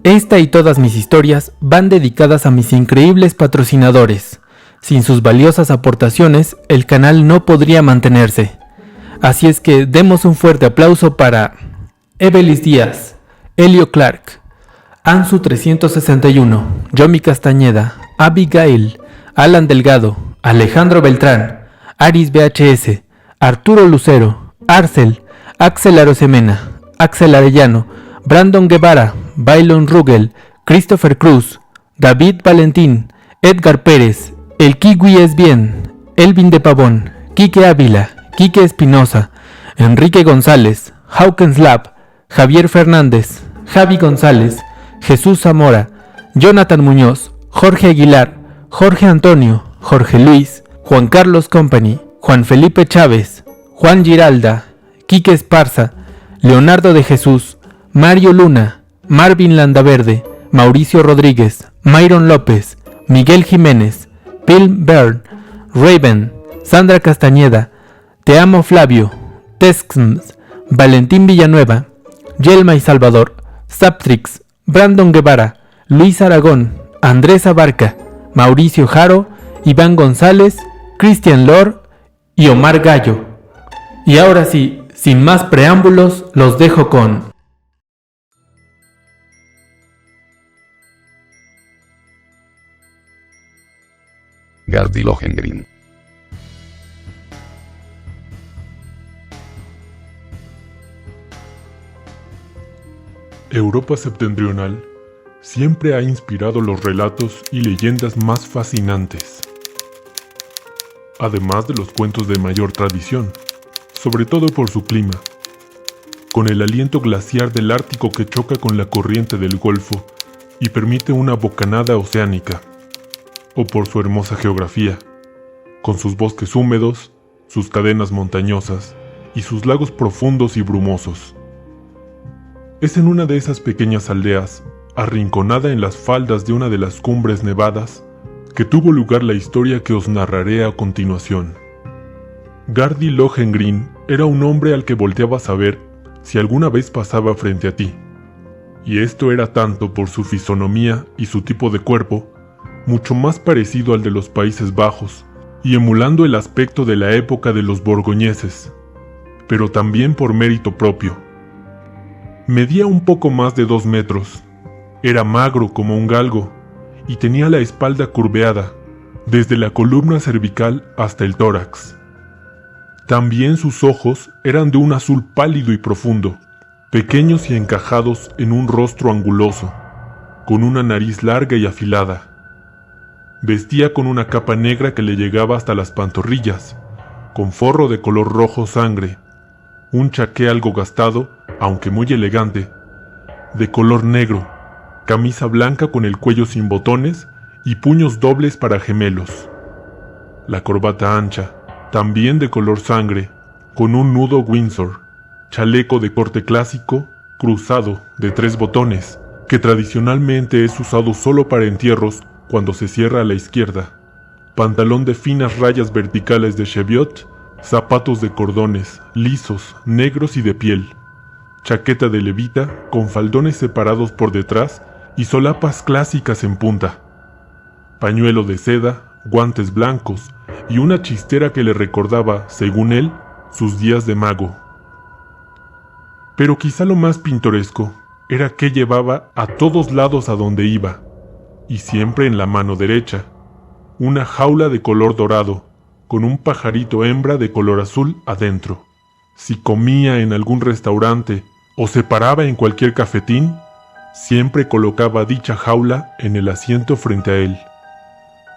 Esta y todas mis historias van dedicadas a mis increíbles patrocinadores. Sin sus valiosas aportaciones, el canal no podría mantenerse. Así es que demos un fuerte aplauso para Evelis Díaz, Elio Clark, Ansu 361, Yomi Castañeda, Abigail, Alan Delgado, Alejandro Beltrán, Aris VHS, Arturo Lucero, Arcel, Axel Arosemena, Axel Arellano, Brandon Guevara, Bailon Rugel, Christopher Cruz, David Valentín, Edgar Pérez, El Kiwi es bien, Elvin de Pavón, Quique Ávila, Quique Espinosa, Enrique González, Hawkins Lab, Javier Fernández, Javi González, Jesús Zamora, Jonathan Muñoz, Jorge Aguilar, Jorge Antonio, Jorge Luis, Juan Carlos Company, Juan Felipe Chávez, Juan Giralda, Quique Esparza, Leonardo de Jesús, Mario Luna, Marvin Landaverde, Mauricio Rodríguez, Myron López, Miguel Jiménez, Bill Byrne, Raven, Sandra Castañeda, Te Amo Flavio, Texms, Valentín Villanueva, Yelma y Salvador, Zaptrix, Brandon Guevara, Luis Aragón, Andrés Abarca, Mauricio Jaro, Iván González, Cristian Lor y Omar Gallo. Y ahora sí, sin más preámbulos, los dejo con Gardy Lohengrin. Europa septentrional siempre ha inspirado los relatos y leyendas más fascinantes, además de los cuentos de mayor tradición, sobre todo por su clima, con el aliento glaciar del Ártico que choca con la corriente del Golfo y permite una bocanada oceánica, o por su hermosa geografía, con sus bosques húmedos, sus cadenas montañosas y sus lagos profundos y brumosos. Es en una de esas pequeñas aldeas, arrinconada en las faldas de una de las cumbres nevadas, que tuvo lugar la historia que os narraré a continuación. Gardy Lohengrin era un hombre al que volteabas a ver si alguna vez pasaba frente a ti, y esto era tanto por su fisonomía y su tipo de cuerpo, mucho más parecido al de los Países Bajos, y emulando el aspecto de la época de los borgoñeses, pero también por mérito propio. Medía un poco más de 2 metros, era magro como un galgo, y tenía la espalda curveada, desde la columna cervical hasta el tórax. También sus ojos eran de un azul pálido y profundo, pequeños y encajados en un rostro anguloso, con una nariz larga y afilada. Vestía con una capa negra que le llegaba hasta las pantorrillas, con forro de color rojo sangre, un chaqué algo gastado, aunque muy elegante, de color negro, camisa blanca con el cuello sin botones y puños dobles para gemelos. La corbata ancha, también de color sangre, con un nudo Windsor, chaleco de corte clásico, cruzado, de 3 botones, que tradicionalmente es usado solo para entierros cuando se cierra a la izquierda, pantalón de finas rayas verticales de cheviot, zapatos de cordones, lisos, negros y de piel, chaqueta de levita con faldones separados por detrás y solapas clásicas en punta, pañuelo de seda, guantes blancos y una chistera que le recordaba, según él, sus días de mago. Pero quizá lo más pintoresco era que llevaba a todos lados a donde iba, y siempre en la mano derecha, una jaula de color dorado, con un pajarito hembra de color azul adentro. Si comía en algún restaurante o se paraba en cualquier cafetín, siempre colocaba dicha jaula en el asiento frente a él.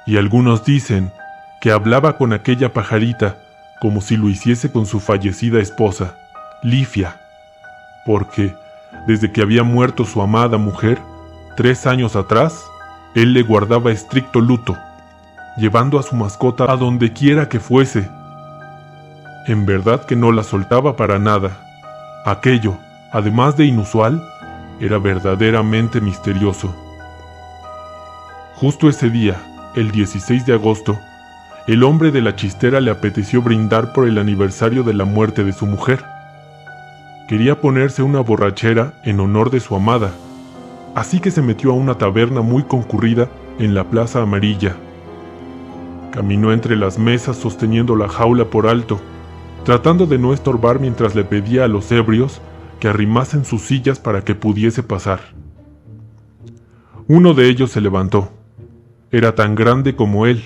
Y algunos dicen que hablaba con aquella pajarita como si lo hiciese con su fallecida esposa, Lifia, porque desde que había muerto su amada mujer, 3 años atrás, él le guardaba estricto luto, llevando a su mascota a donde quiera que fuese. En verdad que no la soltaba para nada. Aquello, además de inusual, era verdaderamente misterioso. Justo ese día, el 16 de agosto, el hombre de la chistera le apeteció brindar por el aniversario de la muerte de su mujer, Quería ponerse una borrachera en honor de su amada, así que se metió a una taberna muy concurrida en la Plaza Amarilla. Caminó entre las mesas sosteniendo la jaula por alto, tratando de no estorbar mientras le pedía a los ebrios que arrimasen sus sillas para que pudiese pasar. Uno de ellos se levantó. Era tan grande como él,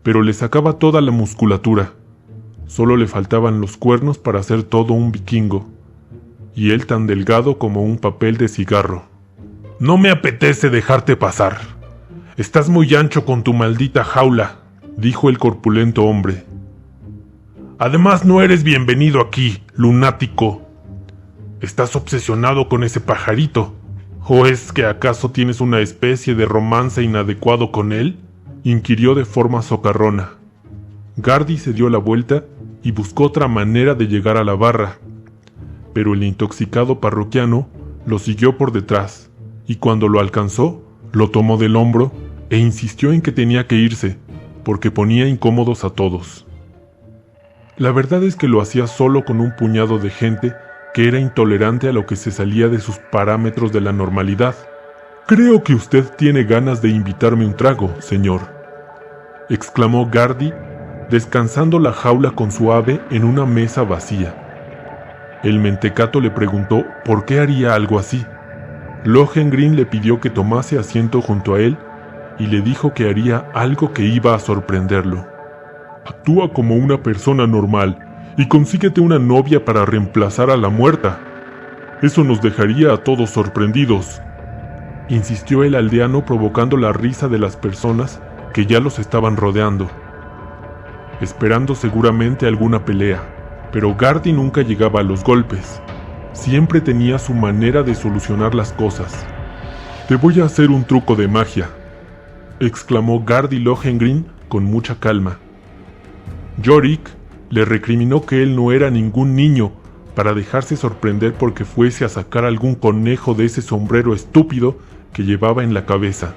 pero le sacaba toda la musculatura. Solo le faltaban los cuernos para hacer todo un vikingo, y él tan delgado como un papel de cigarro. «No me apetece dejarte pasar. Estás muy ancho con tu maldita jaula», dijo el corpulento hombre. «Además no eres bienvenido aquí, lunático. ¿Estás obsesionado con ese pajarito? ¿O es que acaso tienes una especie de romance inadecuado con él?», inquirió de forma socarrona. Gardy se dio la vuelta y buscó otra manera de llegar a la barra, pero el intoxicado parroquiano lo siguió por detrás, y cuando lo alcanzó, lo tomó del hombro e insistió en que tenía que irse, porque ponía incómodos a todos. La verdad es que lo hacía solo con un puñado de gente que era intolerante a lo que se salía de sus parámetros de la normalidad. «Creo que usted tiene ganas de invitarme un trago, señor», exclamó Gardy, descansando la jaula con su ave en una mesa vacía. El mentecato le preguntó por qué haría algo así. Lohengrin le pidió que tomase asiento junto a él y le dijo que haría algo que iba a sorprenderlo. «Actúa como una persona normal y consíguete una novia para reemplazar a la muerta. Eso nos dejaría a todos sorprendidos», insistió el aldeano, provocando la risa de las personas que ya los estaban rodeando, esperando seguramente alguna pelea, pero Gardy nunca llegaba a los golpes. Siempre tenía su manera de solucionar las cosas. «Te voy a hacer un truco de magia», exclamó Gardy Lohengrin con mucha calma. Yorick le recriminó que él no era ningún niño para dejarse sorprender porque fuese a sacar algún conejo de ese sombrero estúpido que llevaba en la cabeza.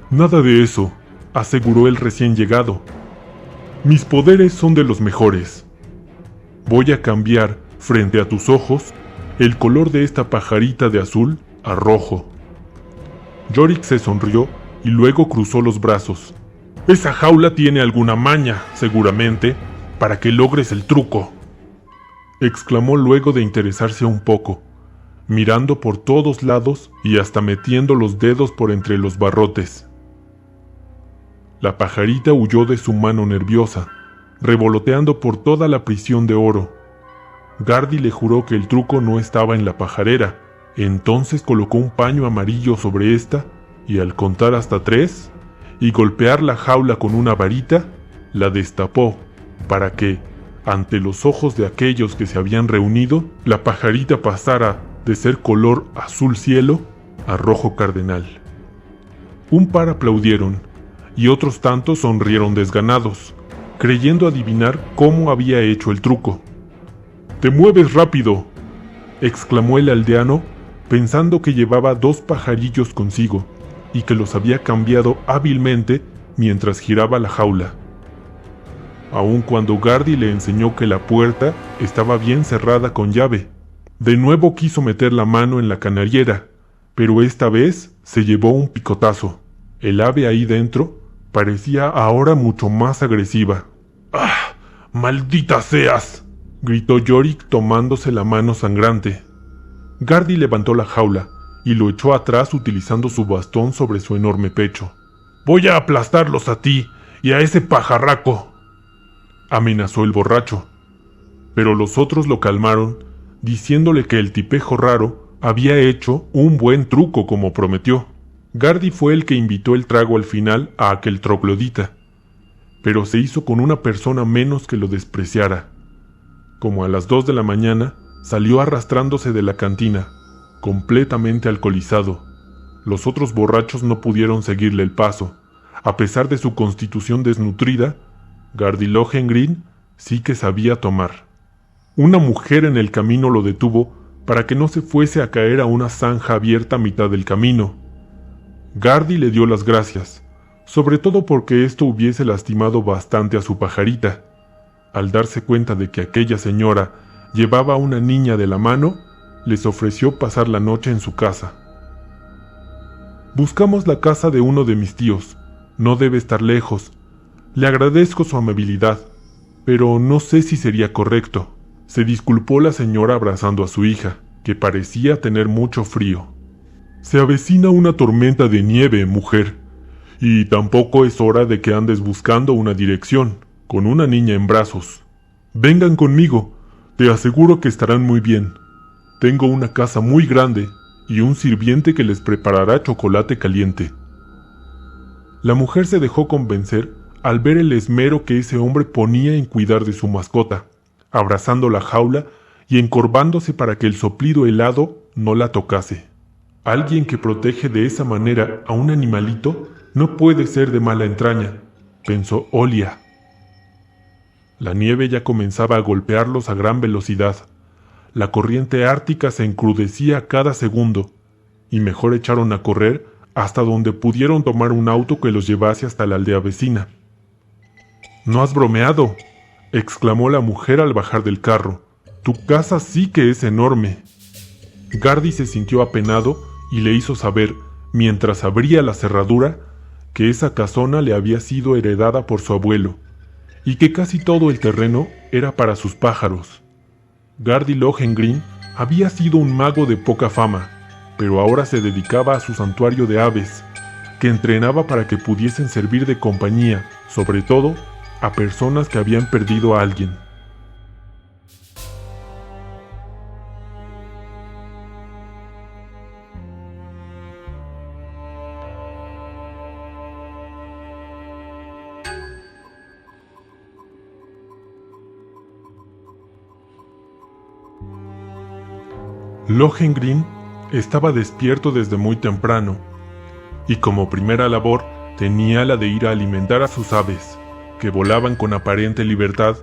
«Nada de eso», aseguró el recién llegado. «Mis poderes son de los mejores. Voy a cambiar, frente a tus ojos, el color de esta pajarita de azul a rojo». Yorick se sonrió y luego cruzó los brazos. «Esa jaula tiene alguna maña, seguramente, para que logres el truco», exclamó luego de interesarse un poco, mirando por todos lados y hasta metiendo los dedos por entre los barrotes. La pajarita huyó de su mano nerviosa, revoloteando por toda la prisión de oro. Gardy le juró que el truco no estaba en la pajarera, entonces colocó un paño amarillo sobre esta y al contar hasta 3 y golpear la jaula con una varita, la destapó para que, ante los ojos de aquellos que se habían reunido, la pajarita pasara de ser color azul cielo a rojo cardenal. Un par aplaudieron y otros tantos sonrieron desganados, creyendo adivinar cómo había hecho el truco. «¡Te mueves rápido!», exclamó el aldeano, pensando que llevaba 2 pajarillos consigo y que los había cambiado hábilmente mientras giraba la jaula. Aun cuando Gardy le enseñó que la puerta estaba bien cerrada con llave, de nuevo quiso meter la mano en la canariera, pero esta vez se llevó un picotazo. El ave ahí dentro parecía ahora mucho más agresiva. «¡Ah! ¡Maldita seas!», gritó Yorick tomándose la mano sangrante. Gardy levantó la jaula y lo echó atrás utilizando su bastón sobre su enorme pecho. «Voy a aplastarlos a ti y a ese pajarraco», amenazó el borracho. Pero los otros lo calmaron, diciéndole que el tipejo raro había hecho un buen truco como prometió. Gardy fue el que invitó el trago al final a aquel troglodita, pero se hizo con una persona menos que lo despreciara. Como a las 2 de la mañana, salió arrastrándose de la cantina, completamente alcoholizado. Los otros borrachos no pudieron seguirle el paso. A pesar de su constitución desnutrida, Gardy Lohengrin sí que sabía tomar. Una mujer en el camino lo detuvo para que no se fuese a caer a una zanja abierta a mitad del camino. Gardy le dio las gracias, sobre todo porque esto hubiese lastimado bastante a su pajarita. Al darse cuenta de que aquella señora llevaba a una niña de la mano, les ofreció pasar la noche en su casa. Buscamos la casa de uno de mis tíos. No debe estar lejos. Le agradezco su amabilidad, pero no sé si sería correcto. Se disculpó la señora abrazando a su hija, que parecía tener mucho frío. Se avecina una tormenta de nieve, mujer, y tampoco es hora de que andes buscando una dirección, con una niña en brazos. Vengan conmigo, te aseguro que estarán muy bien. Tengo una casa muy grande y un sirviente que les preparará chocolate caliente. La mujer se dejó convencer al ver el esmero que ese hombre ponía en cuidar de su mascota, abrazando la jaula y encorvándose para que el soplido helado no la tocase. Alguien que protege de esa manera a un animalito no puede ser de mala entraña, pensó Olia. La nieve ya comenzaba a golpearlos a gran velocidad. La corriente ártica se encrudecía cada segundo, y mejor echaron a correr hasta donde pudieron tomar un auto que los llevase hasta la aldea vecina. «¿No has bromeado?», exclamó la mujer al bajar del carro. «Tu casa sí que es enorme». Gardy se sintió apenado y le hizo saber, mientras abría la cerradura, que esa casona le había sido heredada por su abuelo, y que casi todo el terreno era para sus pájaros. Gardy Lohengrin había sido un mago de poca fama, pero ahora se dedicaba a su santuario de aves, que entrenaba para que pudiesen servir de compañía, sobre todo, a personas que habían perdido a alguien. Lohengrin estaba despierto desde muy temprano, y como primera labor tenía la de ir a alimentar a sus aves, que volaban con aparente libertad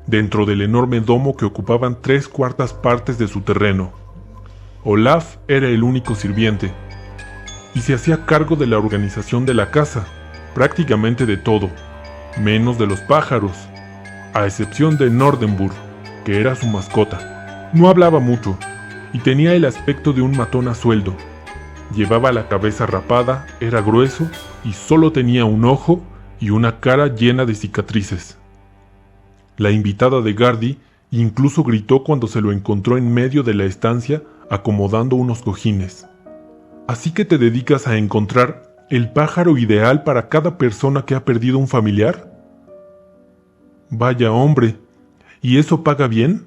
dentro del enorme domo que ocupaban 3/4 partes de su terreno. Olaf era el único sirviente, y se hacía cargo de la organización de la casa, prácticamente de todo, menos de los pájaros, a excepción de Nordenburg, que era su mascota. No hablaba mucho, y tenía el aspecto de un matón a sueldo. Llevaba la cabeza rapada, era grueso y solo tenía un ojo y una cara llena de cicatrices. La invitada de Gardy incluso gritó cuando se lo encontró en medio de la estancia acomodando unos cojines. ¿Así que te dedicas a encontrar el pájaro ideal para cada persona que ha perdido un familiar? Vaya hombre, ¿y eso paga bien?,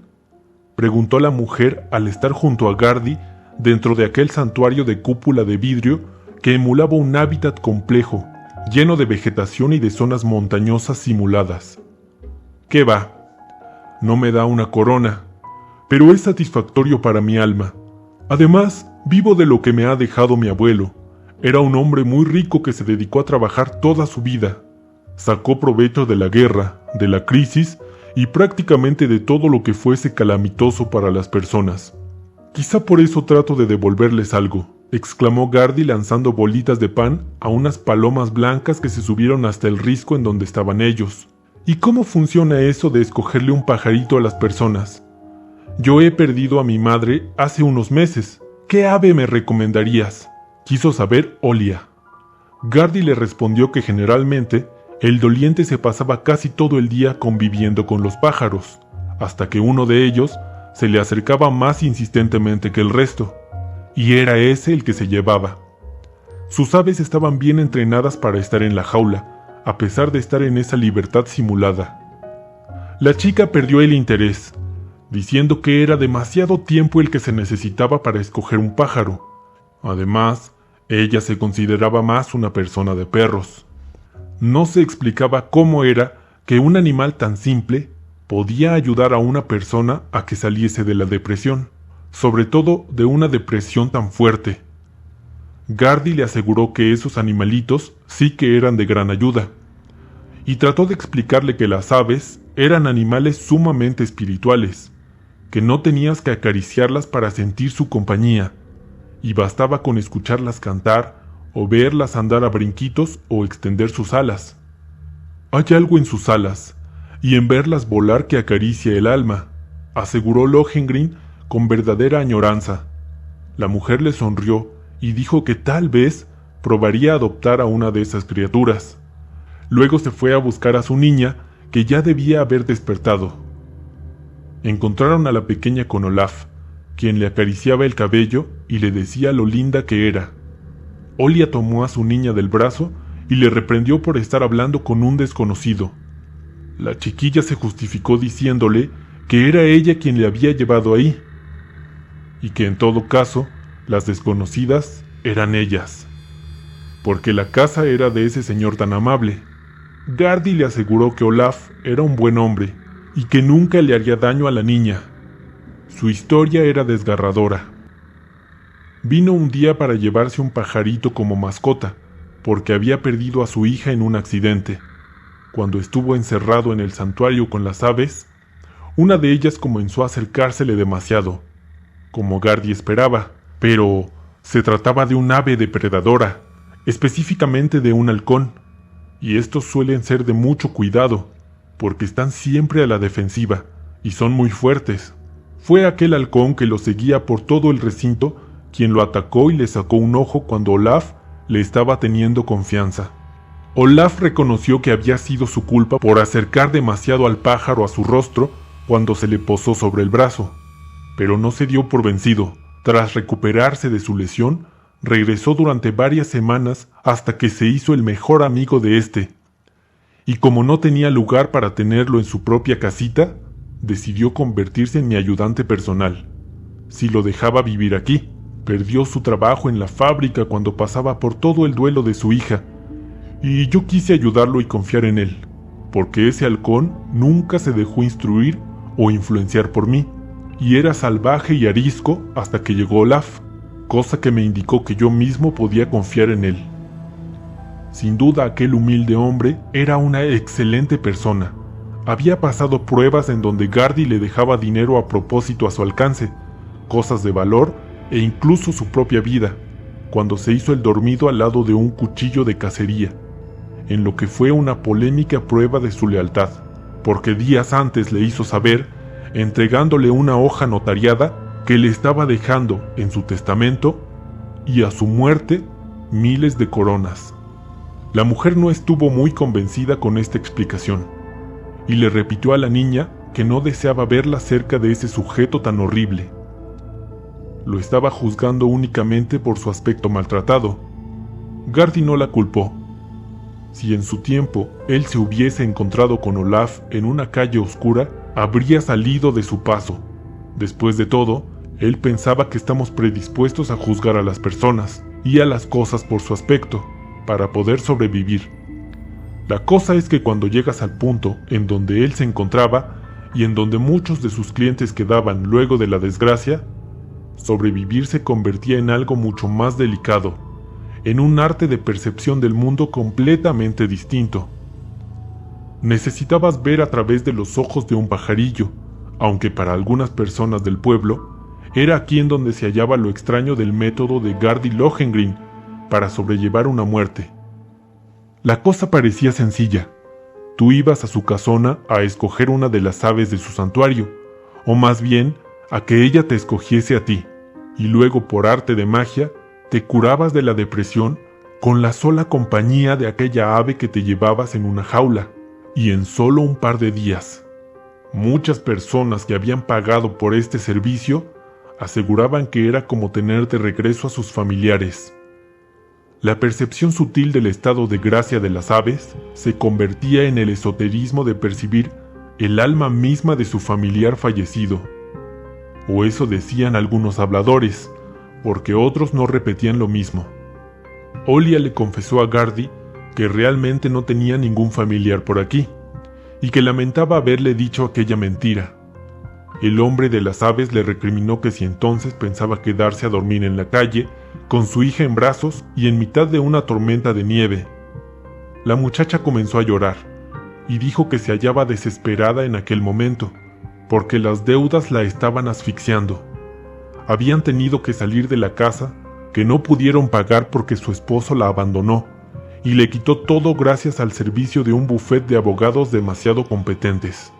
preguntó la mujer al estar junto a Gardy dentro de aquel santuario de cúpula de vidrio que emulaba un hábitat complejo, lleno de vegetación y de zonas montañosas simuladas. «¿Qué va? No me da una corona, pero es satisfactorio para mi alma. Además, vivo de lo que me ha dejado mi abuelo. Era un hombre muy rico que se dedicó a trabajar toda su vida. Sacó provecho de la guerra, de la crisis y prácticamente de todo lo que fuese calamitoso para las personas. Quizá por eso trato de devolverles algo», exclamó Gardy lanzando bolitas de pan a unas palomas blancas que se subieron hasta el risco en donde estaban ellos. «¿Y cómo funciona eso de escogerle un pajarito a las personas? Yo he perdido a mi madre hace unos meses. ¿Qué ave me recomendarías?», quiso saber Olia. Gardy le respondió que generalmente el doliente se pasaba casi todo el día conviviendo con los pájaros, hasta que uno de ellos se le acercaba más insistentemente que el resto, y era ese el que se llevaba. Sus aves estaban bien entrenadas para estar en la jaula, a pesar de estar en esa libertad simulada. La chica perdió el interés, diciendo que era demasiado tiempo el que se necesitaba para escoger un pájaro. Además, ella se consideraba más una persona de perros. No se explicaba cómo era que un animal tan simple podía ayudar a una persona a que saliese de la depresión, sobre todo de una depresión tan fuerte. Gardy le aseguró que esos animalitos sí que eran de gran ayuda, y trató de explicarle que las aves eran animales sumamente espirituales, que no tenías que acariciarlas para sentir su compañía, y bastaba con escucharlas cantar o verlas andar a brinquitos o extender sus alas. Hay algo en sus alas, y en verlas volar que acaricia el alma, aseguró Lohengrin con verdadera añoranza. La mujer le sonrió y dijo que tal vez probaría adoptar a una de esas criaturas. Luego se fue a buscar a su niña, que ya debía haber despertado. Encontraron a la pequeña con Olaf, quien le acariciaba el cabello y le decía lo linda que era. Olia tomó a su niña del brazo y le reprendió por estar hablando con un desconocido. La chiquilla se justificó diciéndole que era ella quien le había llevado ahí, y que en todo caso las desconocidas eran ellas, porque la casa era de ese señor tan amable. Gardi le aseguró que Olaf era un buen hombre y que nunca le haría daño a la niña. Su historia era desgarradora. Vino un día para llevarse un pajarito como mascota, porque había perdido a su hija en un accidente. Cuando estuvo encerrado en el santuario con las aves, una de ellas comenzó a acercársele demasiado, como Gardi esperaba, pero se trataba de un ave depredadora, específicamente de un halcón, y estos suelen ser de mucho cuidado, porque están siempre a la defensiva, y son muy fuertes. Fue aquel halcón que lo seguía por todo el recinto quien lo atacó y le sacó un ojo cuando Olaf le estaba teniendo confianza. Olaf reconoció que había sido su culpa por acercar demasiado al pájaro a su rostro cuando se le posó sobre el brazo, pero no se dio por vencido. Tras recuperarse de su lesión, regresó durante varias semanas hasta que se hizo el mejor amigo de este. Y como no tenía lugar para tenerlo en su propia casita, decidió convertirse en mi ayudante personal. Si lo dejaba vivir aquí, perdió su trabajo en la fábrica cuando pasaba por todo el duelo de su hija, y yo quise ayudarlo y confiar en él, porque ese halcón nunca se dejó instruir o influenciar por mí, y era salvaje y arisco hasta que llegó Olaf, cosa que me indicó que yo mismo podía confiar en él. Sin duda aquel humilde hombre era una excelente persona. Había pasado pruebas en donde Gardi le dejaba dinero a propósito a su alcance, cosas de valor e incluso su propia vida, cuando se hizo el dormido al lado de un cuchillo de cacería, en lo que fue una polémica prueba de su lealtad, porque días antes le hizo saber, entregándole una hoja notariada, que le estaba dejando en su testamento y a su muerte miles de coronas. La mujer no estuvo muy convencida con esta explicación, y le repitió a la niña que no deseaba verla cerca de ese sujeto tan horrible. Lo estaba juzgando únicamente por su aspecto maltratado. Gardi no la culpó. Si en su tiempo él se hubiese encontrado con Olaf en una calle oscura, habría salido de su paso. Después de todo, él pensaba que estamos predispuestos a juzgar a las personas y a las cosas por su aspecto, para poder sobrevivir. La cosa es que cuando llegas al punto en donde él se encontraba y en donde muchos de sus clientes quedaban luego de la desgracia, sobrevivir se convertía en algo mucho más delicado, en un arte de percepción del mundo completamente distinto. Necesitabas ver a través de los ojos de un pajarillo, aunque para algunas personas del pueblo, era aquí en donde se hallaba lo extraño del método de Gardi Lohengrin para sobrellevar una muerte. La cosa parecía sencilla. Tú ibas a su casona a escoger una de las aves de su santuario, o más bien, a que ella te escogiese a ti, y luego por arte de magia, te curabas de la depresión con la sola compañía de aquella ave que te llevabas en una jaula, y en solo un par de días. Muchas personas que habían pagado por este servicio aseguraban que era como tener de regreso a sus familiares. La percepción sutil del estado de gracia de las aves se convertía en el esoterismo de percibir el alma misma de su familiar fallecido. O eso decían algunos habladores, porque otros no repetían lo mismo. Olia le confesó a Gardi que realmente no tenía ningún familiar por aquí, y que lamentaba haberle dicho aquella mentira. El hombre de las aves le recriminó que si entonces pensaba quedarse a dormir en la calle, con su hija en brazos y en mitad de una tormenta de nieve. La muchacha comenzó a llorar, y dijo que se hallaba desesperada en aquel momento, porque las deudas la estaban asfixiando. Habían tenido que salir de la casa, que no pudieron pagar porque su esposo la abandonó, y le quitó todo gracias al servicio de un bufet de abogados demasiado competentes.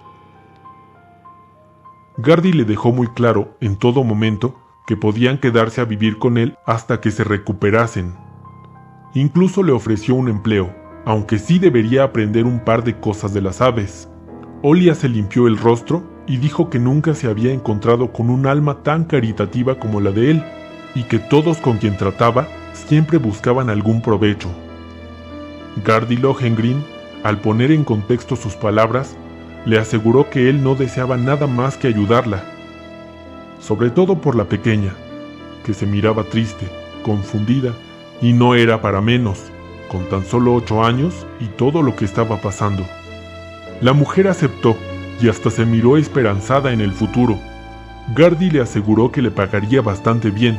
Gardy le dejó muy claro en todo momento que podían quedarse a vivir con él hasta que se recuperasen. Incluso le ofreció un empleo, aunque sí debería aprender un par de cosas de las aves. Olia se limpió el rostro y dijo que nunca se había encontrado con un alma tan caritativa como la de él, y que todos con quien trataba siempre buscaban algún provecho. Gardy Lohengrin, al poner en contexto sus palabras, le aseguró que él no deseaba nada más que ayudarla, sobre todo por la pequeña, que se miraba triste, confundida, y no era para menos, con tan solo 8 años y todo lo que estaba pasando. La mujer aceptó y hasta se miró esperanzada en el futuro. Gardy le aseguró que le pagaría bastante bien,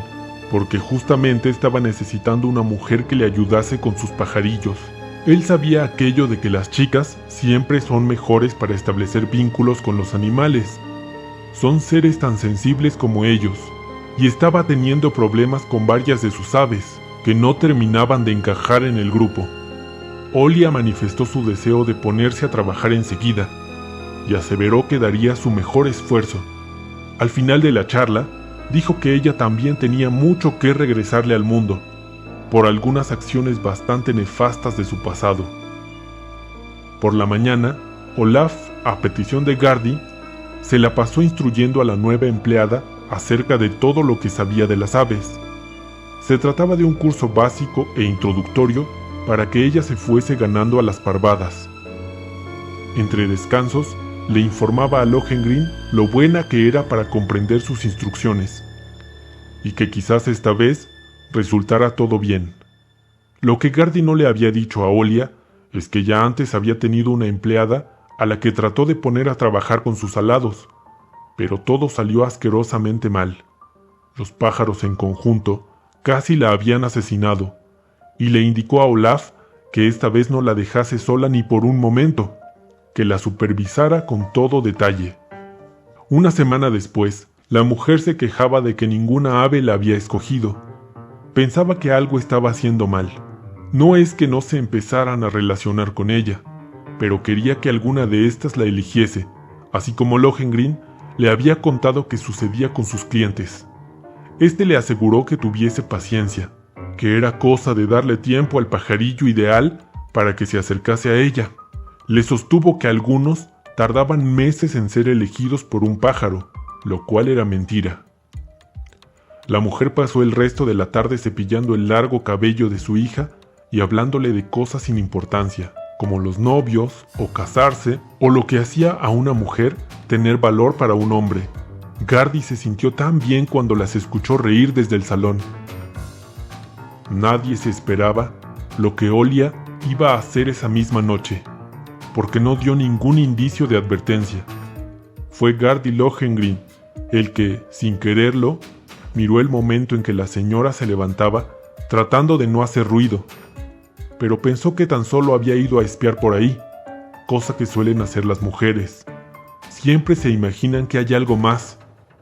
porque justamente estaba necesitando una mujer que le ayudase con sus pajarillos. Él sabía aquello de que las chicas siempre son mejores para establecer vínculos con los animales. Son seres tan sensibles como ellos, y estaba teniendo problemas con varias de sus aves, que no terminaban de encajar en el grupo. Olia manifestó su deseo de ponerse a trabajar enseguida, y aseveró que daría su mejor esfuerzo. Al final de la charla, dijo que ella también tenía mucho que regresarle al mundo, por algunas acciones bastante nefastas de su pasado. Por la mañana, Olaf, a petición de Gardy, se la pasó instruyendo a la nueva empleada acerca de todo lo que sabía de las aves. Se trataba de un curso básico e introductorio para que ella se fuese ganando a las parvadas. Entre descansos, le informaba a Lohengrin lo buena que era para comprender sus instrucciones, y que quizás esta vez resultara todo bien. Lo que Gardy no le había dicho a Olia es que ya antes había tenido una empleada a la que trató de poner a trabajar con sus alados, pero todo salió asquerosamente mal. Los pájaros en conjunto casi la habían asesinado, y le indicó a Olaf que esta vez no la dejase sola ni por un momento, que la supervisara con todo detalle. Una semana después, la mujer se quejaba de que ninguna ave la había escogido. Pensaba que algo estaba haciendo mal. No es que no se empezaran a relacionar con ella, pero quería que alguna de estas la eligiese, así como Lohengrin le había contado que sucedía con sus clientes. Este le aseguró que tuviese paciencia, que era cosa de darle tiempo al pajarillo ideal para que se acercase a ella. Le sostuvo que algunos tardaban meses en ser elegidos por un pájaro, lo cual era mentira. La mujer pasó el resto de la tarde cepillando el largo cabello de su hija y hablándole de cosas sin importancia, como los novios, o casarse, o lo que hacía a una mujer tener valor para un hombre. Gardy se sintió tan bien cuando las escuchó reír desde el salón. Nadie se esperaba lo que Olia iba a hacer esa misma noche, porque no dio ningún indicio de advertencia. Fue Gardy Lohengrin el que, sin quererlo, miró el momento en que la señora se levantaba, tratando de no hacer ruido, pero pensó que tan solo había ido a espiar por ahí, cosa que suelen hacer las mujeres. Siempre se imaginan que hay algo más,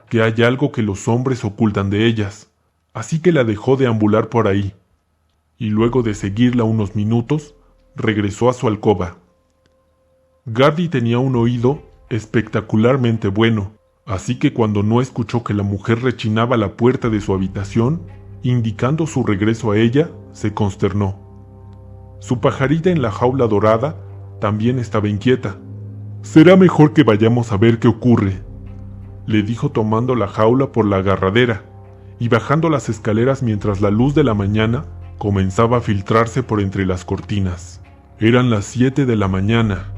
que hay algo que los hombres ocultan de ellas, así que la dejó deambular por ahí, y luego de seguirla unos minutos, regresó a su alcoba. Gardy tenía un oído espectacularmente bueno, así que cuando no escuchó que la mujer rechinaba la puerta de su habitación, indicando su regreso a ella, se consternó. Su pajarita en la jaula dorada también estaba inquieta. «Será mejor que vayamos a ver qué ocurre», le dijo tomando la jaula por la agarradera y bajando las escaleras mientras la luz de la mañana comenzaba a filtrarse por entre las cortinas. Eran las 7 de la mañana,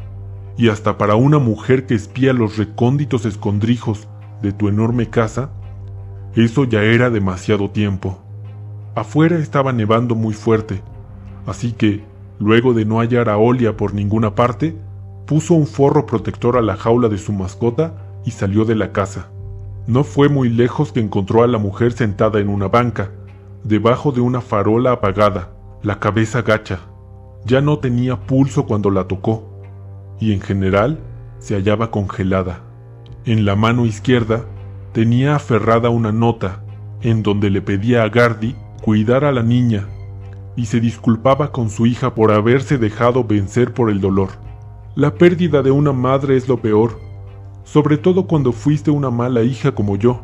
y hasta para una mujer que espía los recónditos escondrijos de tu enorme casa, eso ya era demasiado tiempo. Afuera estaba nevando muy fuerte, así que, luego de no hallar a Olia por ninguna parte, puso un forro protector a la jaula de su mascota y salió de la casa. No fue muy lejos que encontró a la mujer sentada en una banca, debajo de una farola apagada, la cabeza gacha. Ya no tenía pulso cuando la tocó, y en general se hallaba congelada. En la mano izquierda tenía aferrada una nota, en donde le pedía a Gardy cuidar a la niña, y se disculpaba con su hija por haberse dejado vencer por el dolor. «La pérdida de una madre es lo peor. sobre todo cuando fuiste una mala hija como yo.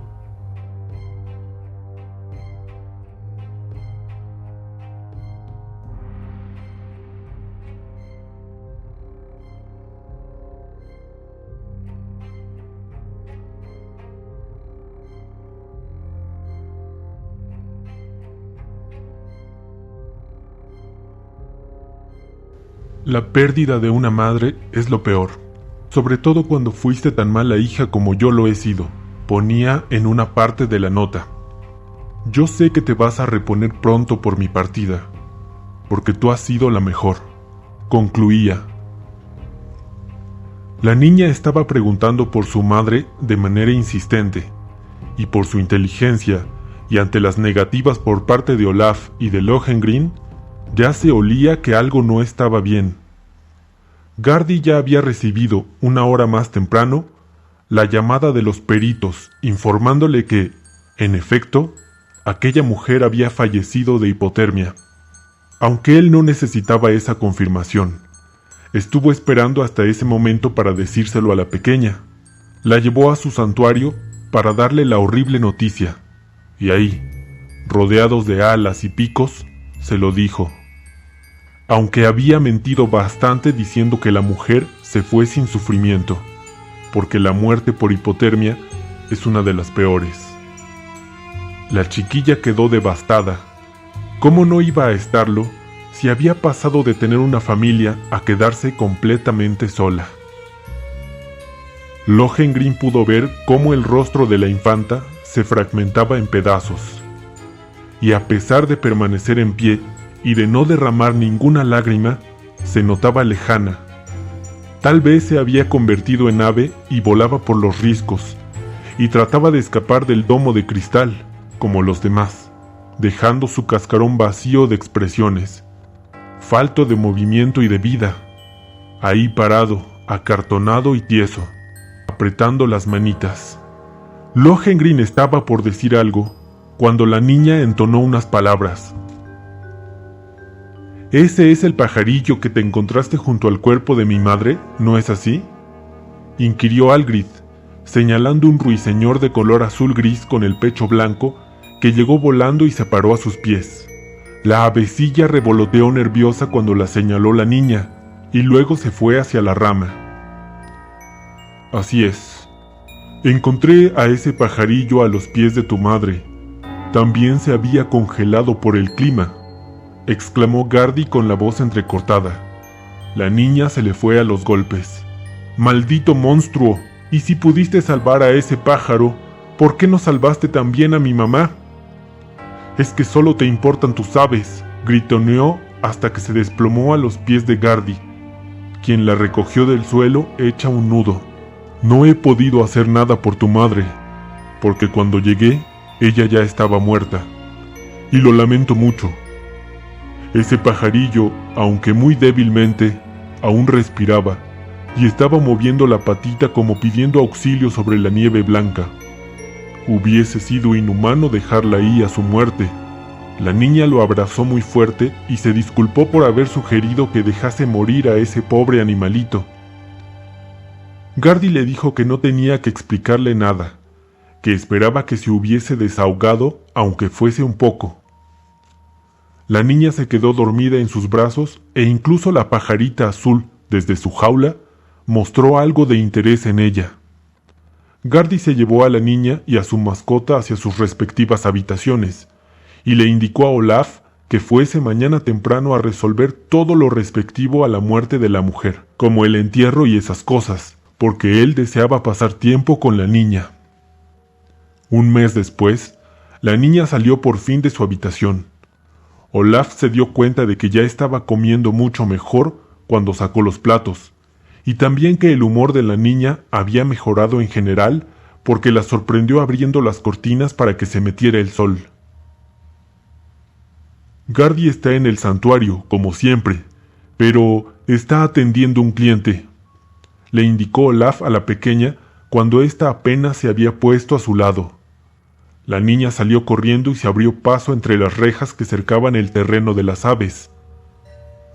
La pérdida de una madre es lo peor, sobre todo cuando fuiste tan mala hija como yo lo he sido, ponía en una parte de la nota. Yo sé que te vas a reponer pronto por mi partida, porque tú has sido la mejor, concluía. La niña estaba preguntando por su madre de manera insistente, y por su inteligencia, y ante las negativas por parte de Olaf y de Lohengrin, ya se olía que algo no estaba bien. Gardy ya había recibido, una hora más temprano, la llamada de los peritos, informándole que, en efecto, aquella mujer había fallecido de hipotermia. Aunque él no necesitaba esa confirmación, estuvo esperando hasta ese momento para decírselo a la pequeña. La llevó a su santuario para darle la horrible noticia, y ahí, rodeados de alas y picos, se lo dijo. Aunque había mentido bastante diciendo que la mujer se fue sin sufrimiento, porque la muerte por hipotermia es una de las peores. La chiquilla quedó devastada. ¿Cómo no iba a estarlo si había pasado de tener una familia a quedarse completamente sola? Lohengrin pudo ver cómo el rostro de la infanta se fragmentaba en pedazos, y a pesar de permanecer en pie y de no derramar ninguna lágrima, se notaba lejana. Tal vez se había convertido en ave y volaba por los riscos, y trataba de escapar del domo de cristal, como los demás, dejando su cascarón vacío de expresiones, falto de movimiento y de vida, ahí parado, acartonado y tieso, apretando las manitas. Lohengrin estaba por decir algo, cuando la niña entonó unas palabras. «¿Ese es el pajarillo que te encontraste junto al cuerpo de mi madre, no es así?», inquirió Algrid, señalando un ruiseñor de color azul-gris con el pecho blanco que llegó volando y se paró a sus pies. La avecilla revoloteó nerviosa cuando la señaló la niña, y luego se fue hacia la rama. «Así es. Encontré a ese pajarillo a los pies de tu madre. También se había congelado por el clima», exclamó Gardy con la voz entrecortada. La niña se le fue a los golpes. «¡Maldito monstruo! Y si pudiste salvar a ese pájaro, ¿por qué no salvaste también a mi mamá?» «Es que solo te importan tus aves», gritoneó hasta que se desplomó a los pies de Gardy, quien la recogió del suelo hecha un nudo. «No he podido hacer nada por tu madre, porque cuando llegué, ella ya estaba muerta. Y lo lamento mucho. Ese pajarillo, aunque muy débilmente, aún respiraba, y estaba moviendo la patita como pidiendo auxilio sobre la nieve blanca. Hubiese sido inhumano dejarla ahí a su muerte». La niña lo abrazó muy fuerte y se disculpó por haber sugerido que dejase morir a ese pobre animalito. Gardy le dijo que no tenía que explicarle nada, que esperaba que se hubiese desahogado, aunque fuese un poco. La niña se quedó dormida en sus brazos e incluso la pajarita azul, desde su jaula, mostró algo de interés en ella. Gardy se llevó a la niña y a su mascota hacia sus respectivas habitaciones, y le indicó a Olaf que fuese mañana temprano a resolver todo lo respectivo a la muerte de la mujer, como el entierro y esas cosas, porque él deseaba pasar tiempo con la niña. Un mes después, la niña salió por fin de su habitación. Olaf se dio cuenta de que ya estaba comiendo mucho mejor cuando sacó los platos, y también que el humor de la niña había mejorado en general porque la sorprendió abriendo las cortinas para que se metiera el sol. «Gardy está en el santuario, como siempre, pero está atendiendo un cliente», le indicó Olaf a la pequeña cuando ésta apenas se había puesto a su lado. La niña salió corriendo y se abrió paso entre las rejas que cercaban el terreno de las aves.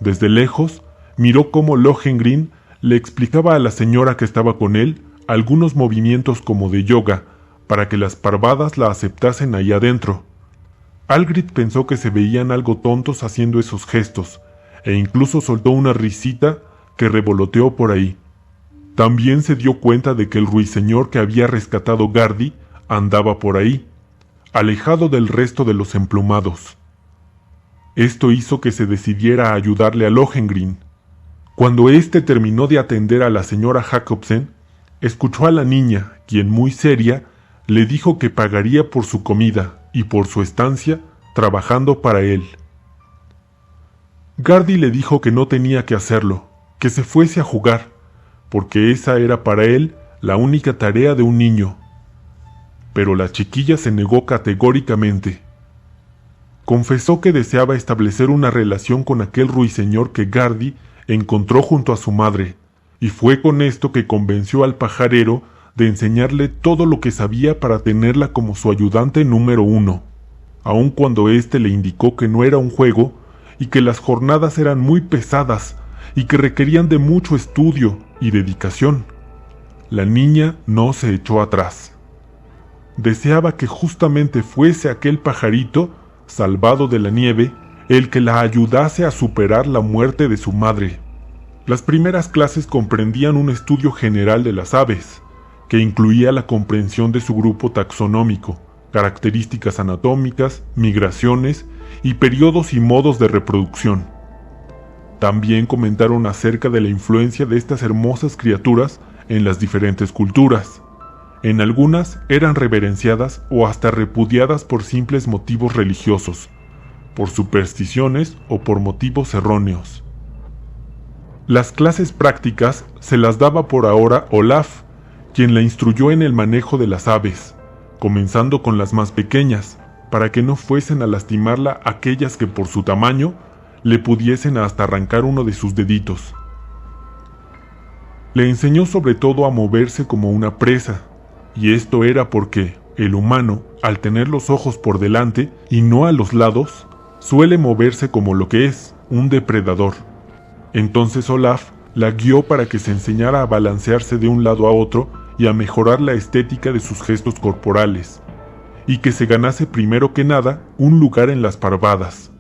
Desde lejos, miró cómo Lohengrin le explicaba a la señora que estaba con él algunos movimientos como de yoga, para que las parvadas la aceptasen ahí adentro. Algrid pensó que se veían algo tontos haciendo esos gestos, e incluso soltó una risita que revoloteó por ahí. También se dio cuenta de que el ruiseñor que había rescatado Gardy andaba por ahí, alejado del resto de los emplumados. Esto hizo que se decidiera a ayudarle a Lohengrin. Cuando éste terminó de atender a la señora Jacobsen, escuchó a la niña, quien muy seria, le dijo que pagaría por su comida y por su estancia trabajando para él. Gardy le dijo que no tenía que hacerlo, que se fuese a jugar, porque esa era para él la única tarea de un niño. Pero la chiquilla se negó categóricamente. Confesó que deseaba establecer una relación con aquel ruiseñor que Gardy encontró junto a su madre, y fue con esto que convenció al pajarero de enseñarle todo lo que sabía para tenerla como su ayudante número 1, aun cuando éste le indicó que no era un juego y que las jornadas eran muy pesadas y que requerían de mucho estudio y dedicación. La niña no se echó atrás. Deseaba que justamente fuese aquel pajarito, salvado de la nieve, el que la ayudase a superar la muerte de su madre. Las primeras clases comprendían un estudio general de las aves, que incluía la comprensión de su grupo taxonómico, características anatómicas, migraciones y periodos y modos de reproducción. También comentaron acerca de la influencia de estas hermosas criaturas en las diferentes culturas. En algunas eran reverenciadas o hasta repudiadas por simples motivos religiosos, por supersticiones o por motivos erróneos. Las clases prácticas se las daba por ahora Olaf, quien la instruyó en el manejo de las aves, comenzando con las más pequeñas, para que no fuesen a lastimarla aquellas que por su tamaño le pudiesen hasta arrancar uno de sus deditos. Le enseñó sobre todo a moverse como una presa, y esto era porque el humano, al tener los ojos por delante y no a los lados, suele moverse como lo que es, un depredador. Entonces Olaf la guió para que se enseñara a balancearse de un lado a otro y a mejorar la estética de sus gestos corporales, y que se ganase primero que nada un lugar en las parvadas.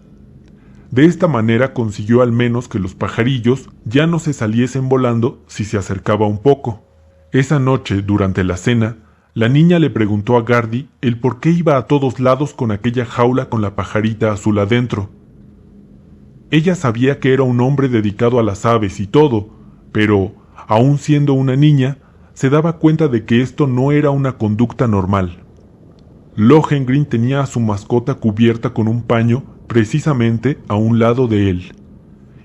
De esta manera consiguió al menos que los pajarillos ya no se saliesen volando si se acercaba un poco. Esa noche, durante la cena, la niña le preguntó a Gardy el por qué iba a todos lados con aquella jaula con la pajarita azul adentro. Ella sabía que era un hombre dedicado a las aves y todo, pero, aun siendo una niña, se daba cuenta de que esto no era una conducta normal. Lohengrin tenía a su mascota cubierta con un paño precisamente a un lado de él,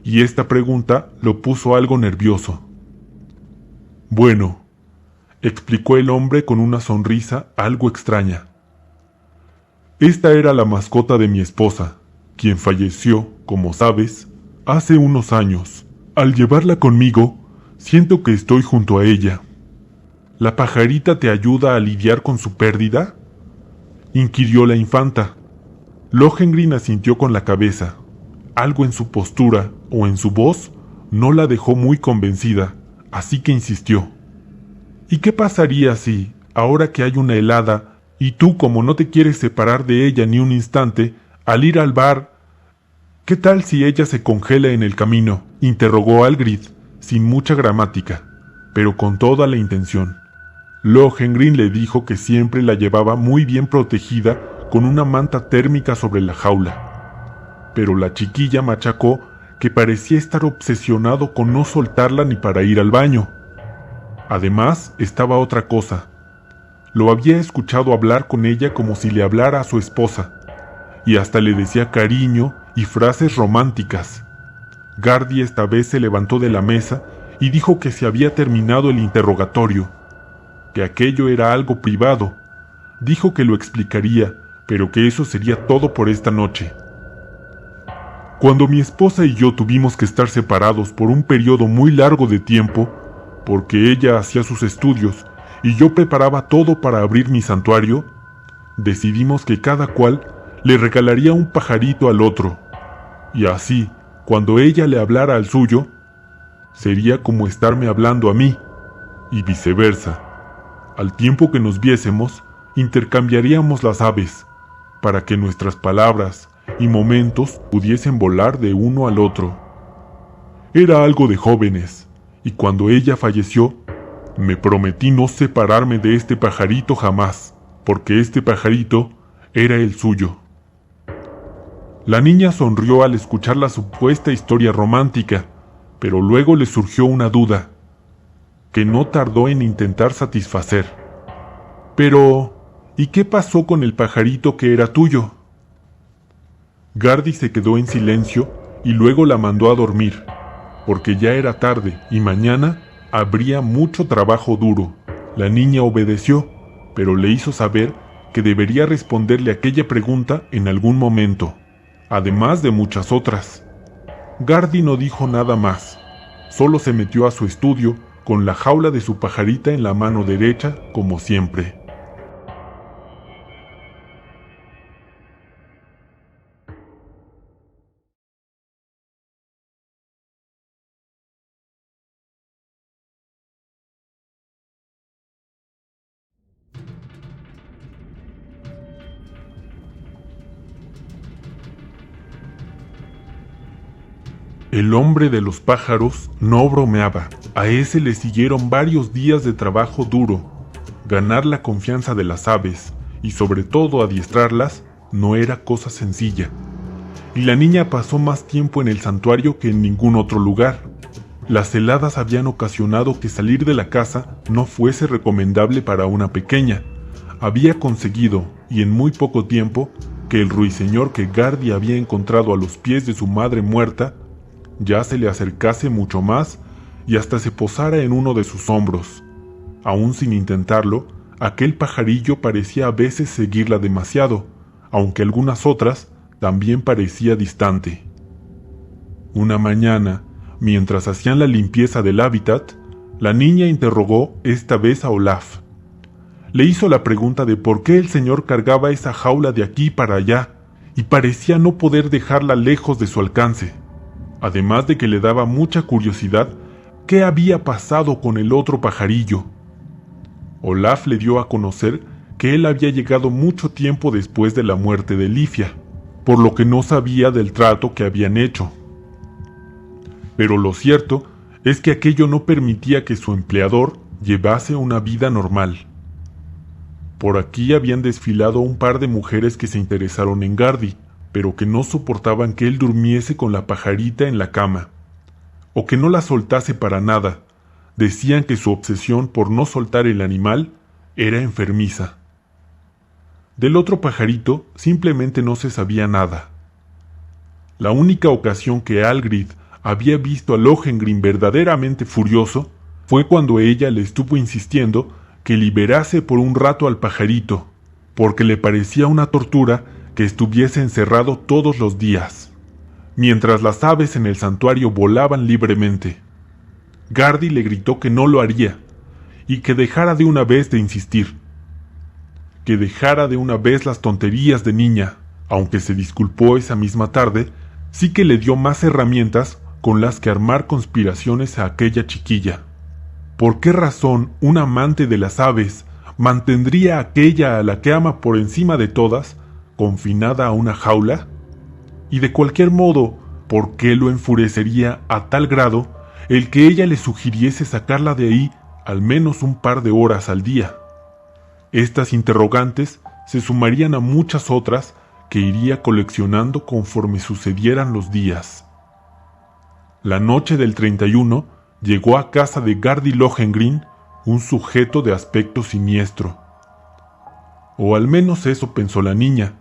y esta pregunta lo puso algo nervioso. «Bueno», explicó el hombre con una sonrisa algo extraña. «Esta era la mascota de mi esposa, quien falleció, como sabes, hace unos años. Al llevarla conmigo, siento que estoy junto a ella». «¿La pajarita te ayuda a lidiar con su pérdida?», inquirió la infanta. Lohengrin asintió con la cabeza. Algo en su postura o en su voz no la dejó muy convencida, así que insistió. «¿Y qué pasaría si, ahora que hay una helada, y tú como no te quieres separar de ella ni un instante, al ir al bar, qué tal si ella se congela en el camino?», interrogó Algrid, sin mucha gramática, pero con toda la intención. Lohengrin le dijo que siempre la llevaba muy bien protegida con una manta térmica sobre la jaula. Pero la chiquilla machacó que parecía estar obsesionado con no soltarla ni para ir al baño. Además, estaba otra cosa. Lo había escuchado hablar con ella como si le hablara a su esposa, y hasta le decía cariño y frases románticas. Gardy esta vez se levantó de la mesa y dijo que se había terminado el interrogatorio, que aquello era algo privado. Dijo que lo explicaría, pero que eso sería todo por esta noche. Cuando mi esposa y yo tuvimos que estar separados por un periodo muy largo de tiempo, porque ella hacía sus estudios y yo preparaba todo para abrir mi santuario, decidimos que cada cual le regalaría un pajarito al otro, y así, cuando ella le hablara al suyo, sería como estarme hablando a mí, y viceversa. Al tiempo que nos viésemos, intercambiaríamos las aves, para que nuestras palabras y momentos pudiesen volar de uno al otro. Era algo de jóvenes, y cuando ella falleció, me prometí no separarme de este pajarito jamás, porque este pajarito era el suyo. La niña sonrió al escuchar la supuesta historia romántica, pero luego le surgió una duda, que no tardó en intentar satisfacer. Pero, ¿y qué pasó con el pajarito que era tuyo? Gardy se quedó en silencio y luego la mandó a dormir, porque ya era tarde y mañana habría mucho trabajo duro. La niña obedeció, pero le hizo saber que debería responderle aquella pregunta en algún momento, además de muchas otras. Gardy no dijo nada más, solo se metió a su estudio con la jaula de su pajarita en la mano derecha, como siempre. El hombre de los pájaros no bromeaba. A ese le siguieron varios días de trabajo duro. Ganar la confianza de las aves y sobre todo adiestrarlas no era cosa sencilla. Y la niña pasó más tiempo en el santuario que en ningún otro lugar. Las heladas habían ocasionado que salir de la casa no fuese recomendable para una pequeña. Había conseguido, y en muy poco tiempo, que el ruiseñor que Gardy había encontrado a los pies de su madre muerta ya se le acercase mucho más y hasta se posara en uno de sus hombros. Aún sin intentarlo, aquel pajarillo parecía a veces seguirla demasiado, aunque algunas otras también parecía distante. Una mañana, mientras hacían la limpieza del hábitat, la niña interrogó esta vez a Olaf. Le hizo la pregunta de por qué el señor cargaba esa jaula de aquí para allá y parecía no poder dejarla lejos de su alcance. Además de que le daba mucha curiosidad qué había pasado con el otro pajarillo. Olaf le dio a conocer que él había llegado mucho tiempo después de la muerte de Lifia, por lo que no sabía del trato que habían hecho. Pero lo cierto es que aquello no permitía que su empleador llevase una vida normal. Por aquí habían desfilado un par de mujeres que se interesaron en Gardy, pero que no soportaban que él durmiese con la pajarita en la cama, o que no la soltase para nada. Decían que su obsesión por no soltar el animal era enfermiza. Del otro pajarito simplemente no se sabía nada. La única ocasión que Algrid había visto a Lohengrin verdaderamente furioso fue cuando ella le estuvo insistiendo que liberase por un rato al pajarito, porque le parecía una tortura que estuviese encerrado todos los días, mientras las aves en el santuario volaban libremente. Gardy le gritó que no lo haría, y que dejara de una vez de insistir, que dejara de una vez las tonterías de niña. Aunque se disculpó esa misma tarde, sí que le dio más herramientas con las que armar conspiraciones a aquella chiquilla. ¿Por qué razón un amante de las aves mantendría a aquella a la que ama por encima de todas confinada a una jaula? Y de cualquier modo, ¿por qué lo enfurecería a tal grado el que ella le sugiriese sacarla de ahí al menos un par de horas al día? Estas interrogantes se sumarían a muchas otras que iría coleccionando conforme sucedieran los días. La noche del 31 llegó a casa de Gardy Lohengrin un sujeto de aspecto siniestro. O al menos eso pensó la niña,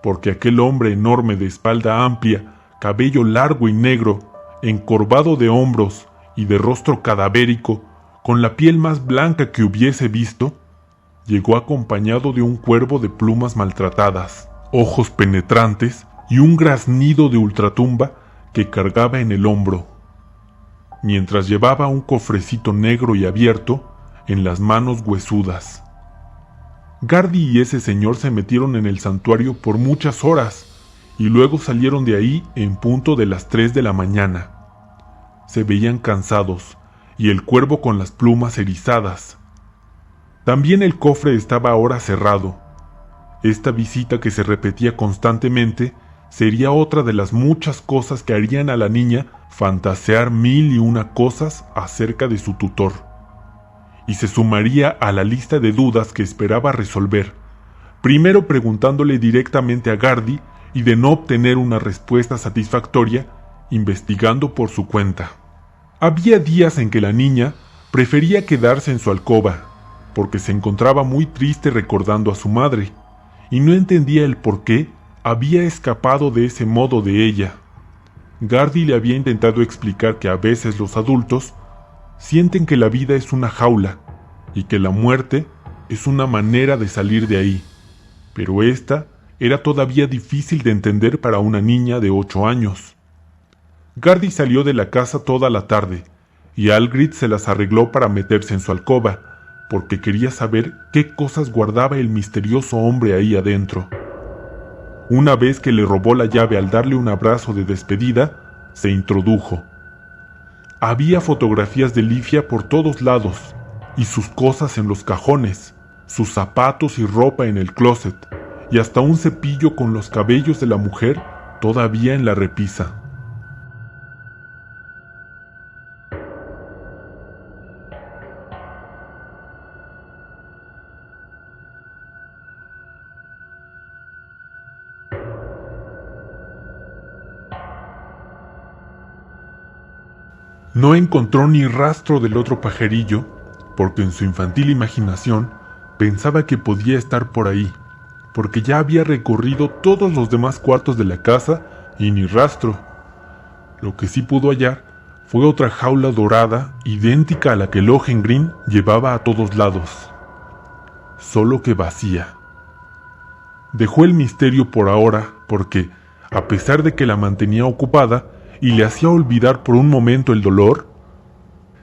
porque aquel hombre enorme de espalda amplia, cabello largo y negro, encorvado de hombros y de rostro cadavérico, con la piel más blanca que hubiese visto, llegó acompañado de un cuervo de plumas maltratadas, ojos penetrantes y un graznido de ultratumba que cargaba en el hombro, mientras llevaba un cofrecito negro y abierto en las manos huesudas. Gardy y ese señor se metieron en el santuario por muchas horas y luego salieron de ahí en punto de las 3 de la mañana. Se veían cansados y el cuervo con las plumas erizadas. También el cofre estaba ahora cerrado. Esta visita, que se repetía constantemente, sería otra de las muchas cosas que harían a la niña fantasear 1001 cosas acerca de su tutor, y se sumaría a la lista de dudas que esperaba resolver, primero preguntándole directamente a Gardy, y de no obtener una respuesta satisfactoria, investigando por su cuenta. Había días en que la niña prefería quedarse en su alcoba, porque se encontraba muy triste recordando a su madre, y no entendía el por qué había escapado de ese modo de ella. Gardy le había intentado explicar que a veces los adultos sienten que la vida es una jaula y que la muerte es una manera de salir de ahí, pero esta era todavía difícil de entender para una niña de 8 años. Gardy salió de la casa toda la tarde y Algrid se las arregló para meterse en su alcoba, porque quería saber qué cosas guardaba el misterioso hombre ahí adentro. Una vez que le robó la llave al darle un abrazo de despedida, se introdujo. Había fotografías de Lifia por todos lados, y sus cosas en los cajones, sus zapatos y ropa en el closet, y hasta un cepillo con los cabellos de la mujer todavía en la repisa. No encontró ni rastro del otro pajarillo, porque en su infantil imaginación pensaba que podía estar por ahí, porque ya había recorrido todos los demás cuartos de la casa y ni rastro. Lo que sí pudo hallar fue otra jaula dorada idéntica a la que Lohengrin llevaba a todos lados, solo que vacía. Dejó el misterio por ahora porque, a pesar de que la mantenía ocupada y le hacía olvidar por un momento el dolor,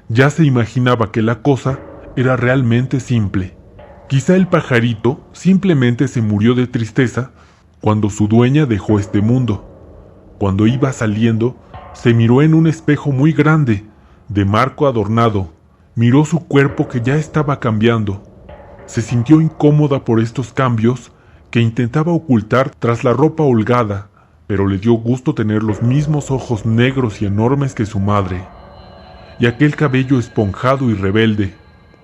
ya se imaginaba que la cosa era realmente simple. Quizá el pajarito simplemente se murió de tristeza cuando su dueña dejó este mundo. Cuando iba saliendo, se miró en un espejo muy grande, de marco adornado, miró su cuerpo que ya estaba cambiando. Se sintió incómoda por estos cambios que intentaba ocultar tras la ropa holgada, pero le dio gusto tener los mismos ojos negros y enormes que su madre, y aquel cabello esponjado y rebelde.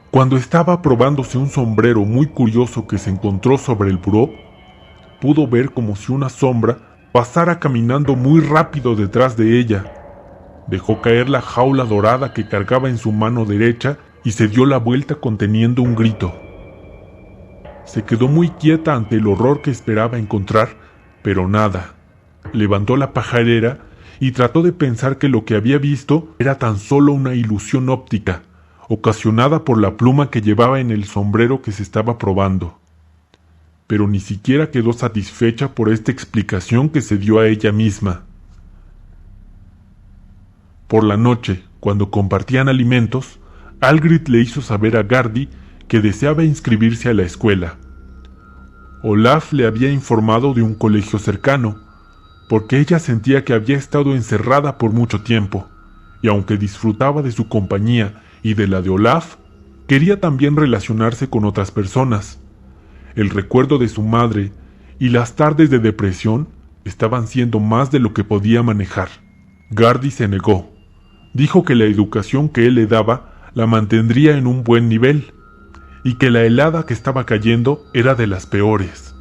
Cuando estaba probándose un sombrero muy curioso que se encontró sobre el buró, pudo ver como si una sombra pasara caminando muy rápido detrás de ella. Dejó caer la jaula dorada que cargaba en su mano derecha y se dio la vuelta conteniendo un grito. Se quedó muy quieta ante el horror que esperaba encontrar, pero nada. Levantó la pajarera y trató de pensar que lo que había visto era tan solo una ilusión óptica, ocasionada por la pluma que llevaba en el sombrero que se estaba probando. Pero ni siquiera quedó satisfecha por esta explicación que se dio a ella misma. Por la noche, cuando compartían alimentos, Algrid le hizo saber a Gardy que deseaba inscribirse a la escuela. Olaf le había informado de un colegio cercano, porque ella sentía que había estado encerrada por mucho tiempo, y aunque disfrutaba de su compañía y de la de Olaf, quería también relacionarse con otras personas. El recuerdo de su madre y las tardes de depresión estaban siendo más de lo que podía manejar. Gardy se negó. Dijo que la educación que él le daba la mantendría en un buen nivel, y que la helada que estaba cayendo era de las peores,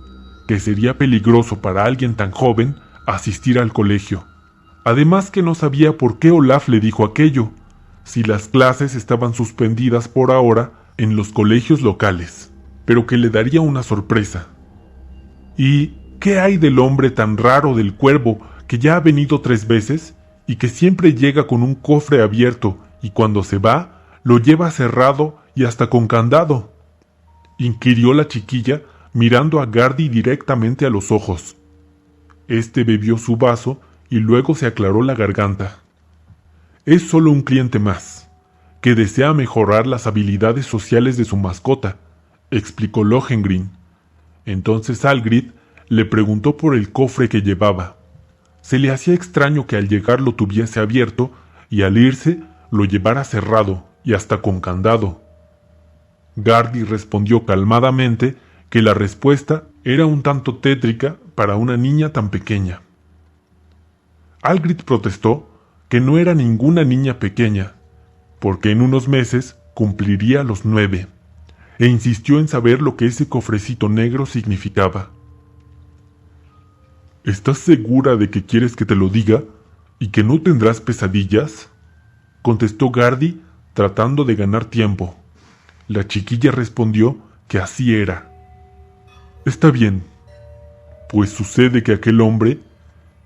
que sería peligroso para alguien tan joven asistir al colegio. Además que no sabía por qué Olaf le dijo aquello, si las clases estaban suspendidas por ahora en los colegios locales, pero que le daría una sorpresa. ¿Y qué hay del hombre tan raro del cuervo que ya ha venido 3 veces y que siempre llega con un cofre abierto y cuando se va lo lleva cerrado y hasta con candado? Inquirió la chiquilla mirando a Gardy directamente a los ojos. Este bebió su vaso y luego se aclaró la garganta. Es solo un cliente más, que desea mejorar las habilidades sociales de su mascota, explicó Lohengrin. Entonces Algrid le preguntó por el cofre que llevaba. Se le hacía extraño que al llegar lo tuviese abierto y al irse lo llevara cerrado y hasta con candado. Gardy respondió calmadamente que la respuesta era un tanto tétrica para una niña tan pequeña. Algrid protestó que no era ninguna niña pequeña, porque en unos meses cumpliría los 9, e insistió en saber lo que ese cofrecito negro significaba. ¿Estás segura de que quieres que te lo diga y que no tendrás pesadillas?, contestó Gardy, tratando de ganar tiempo. La chiquilla respondió que así era. Está bien, pues sucede que aquel hombre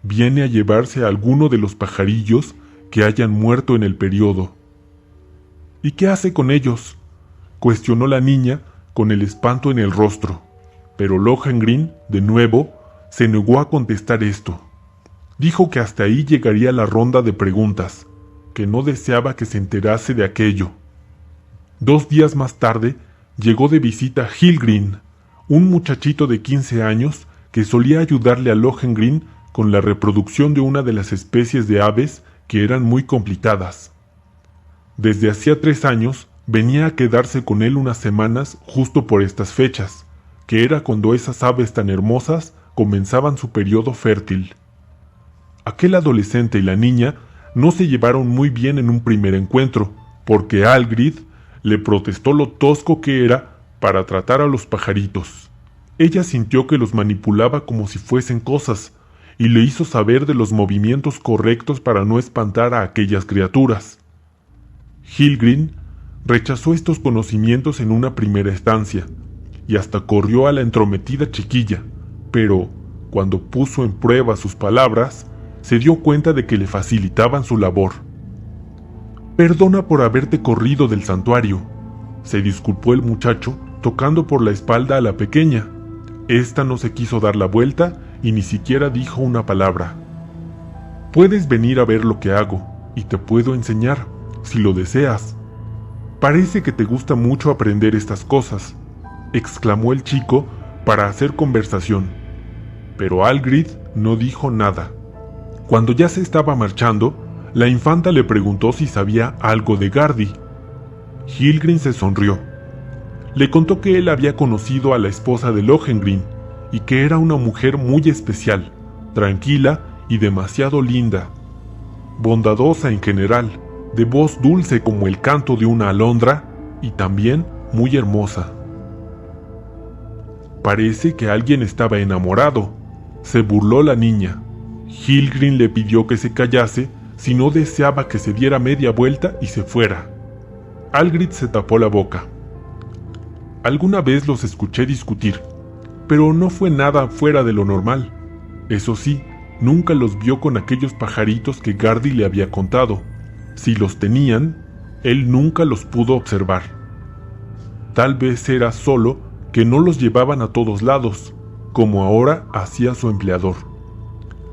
viene a llevarse a alguno de los pajarillos que hayan muerto en el periodo. ¿Y qué hace con ellos?, cuestionó la niña con el espanto en el rostro, pero Lohengrin, de nuevo, se negó a contestar esto. Dijo que hasta ahí llegaría la ronda de preguntas, que no deseaba que se enterase de aquello. 2 días más tarde, llegó de visita Hilgrin, un muchachito de 15 años que solía ayudarle a Lohengrin con la reproducción de una de las especies de aves que eran muy complicadas. Desde hacía 3 años venía a quedarse con él unas semanas justo por estas fechas, que era cuando esas aves tan hermosas comenzaban su periodo fértil. Aquel adolescente y la niña no se llevaron muy bien en un primer encuentro, porque Algrid le protestó lo tosco que era para tratar a los pajaritos. Ella sintió que los manipulaba como si fuesen cosas, y le hizo saber de los movimientos correctos para no espantar a aquellas criaturas. Hilgrin rechazó estos conocimientos en una primera estancia, y hasta corrió a la entrometida chiquilla, pero, cuando puso en prueba sus palabras, se dio cuenta de que le facilitaban su labor. «Perdona por haberte corrido del santuario», se disculpó el muchacho, tocando por la espalda a la pequeña. Esta no se quiso dar la vuelta y ni siquiera dijo una palabra. «Puedes venir a ver lo que hago, y te puedo enseñar, si lo deseas. Parece que te gusta mucho aprender estas cosas», exclamó el chico para hacer conversación. Pero Algrid no dijo nada. Cuando ya se estaba marchando, la infanta le preguntó si sabía algo de Gardy. Hilgrin se sonrió. Le contó que él había conocido a la esposa de Lohengrin y que era una mujer muy especial, tranquila y demasiado linda, bondadosa en general, de voz dulce como el canto de una alondra y también muy hermosa. «Parece que alguien estaba enamorado», se burló la niña. Hilgrin le pidió que se callase si no deseaba que se diera media vuelta y se fuera. Algrid se tapó la boca. «Alguna vez los escuché discutir, pero no fue nada fuera de lo normal. Eso sí, nunca los vio con aquellos pajaritos que Gardy le había contado. Si los tenían, él nunca los pudo observar. Tal vez era solo que no los llevaban a todos lados, como ahora hacía su empleador».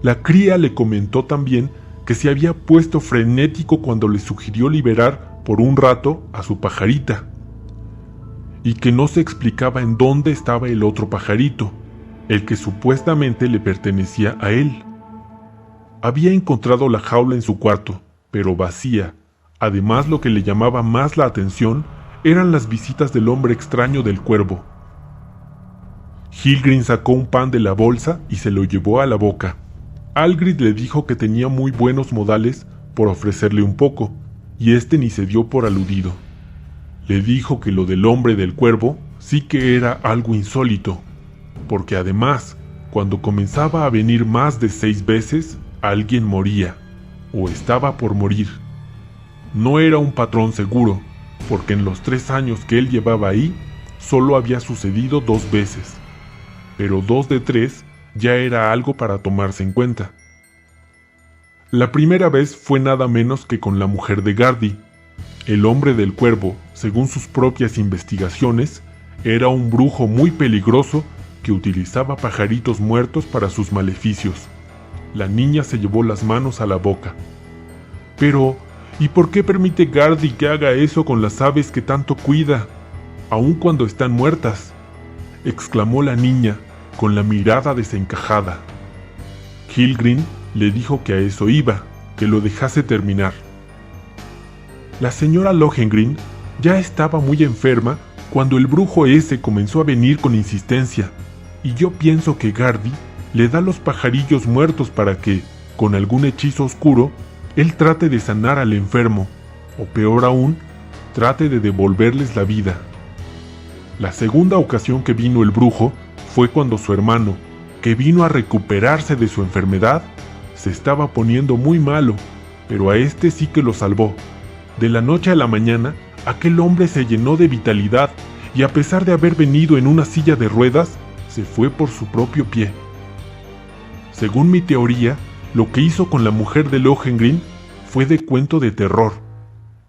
La cría le comentó también que se había puesto frenético cuando le sugirió liberar por un rato a su pajarita, y que no se explicaba en dónde estaba el otro pajarito, el que supuestamente le pertenecía a él. Había encontrado la jaula en su cuarto, pero vacía. Además, lo que le llamaba más la atención eran las visitas del hombre extraño del cuervo. Hilgrin sacó un pan de la bolsa y se lo llevó a la boca. Algrid le dijo que tenía muy buenos modales por ofrecerle un poco, y este ni se dio por aludido. Le dijo que lo del hombre del cuervo sí que era algo insólito, porque además, cuando comenzaba a venir más de 6 veces, alguien moría, o estaba por morir. No era un patrón seguro, porque en los 3 años que él llevaba ahí, solo había sucedido 2 veces, pero 2 de 3 ya era algo para tomarse en cuenta. La primera vez fue nada menos que con la mujer de Gardy. El hombre del cuervo, según sus propias investigaciones, era un brujo muy peligroso que utilizaba pajaritos muertos para sus maleficios. La niña se llevó las manos a la boca. Pero, ¿y por qué permite Gardy que haga eso con las aves que tanto cuida, aun cuando están muertas?, exclamó la niña, con la mirada desencajada. Hilgrin le dijo que a eso iba, que lo dejase terminar. La señora Lohengrin ya estaba muy enferma cuando el brujo ese comenzó a venir con insistencia, y yo pienso que Gardy le da los pajarillos muertos para que, con algún hechizo oscuro, él trate de sanar al enfermo, o peor aún, trate de devolverles la vida. La segunda ocasión que vino el brujo fue cuando su hermano, que vino a recuperarse de su enfermedad, se estaba poniendo muy malo, pero a este sí que lo salvó. De la noche a la mañana, aquel hombre se llenó de vitalidad y a pesar de haber venido en una silla de ruedas, se fue por su propio pie. Según mi teoría, lo que hizo con la mujer de Lohengrin fue de cuento de terror,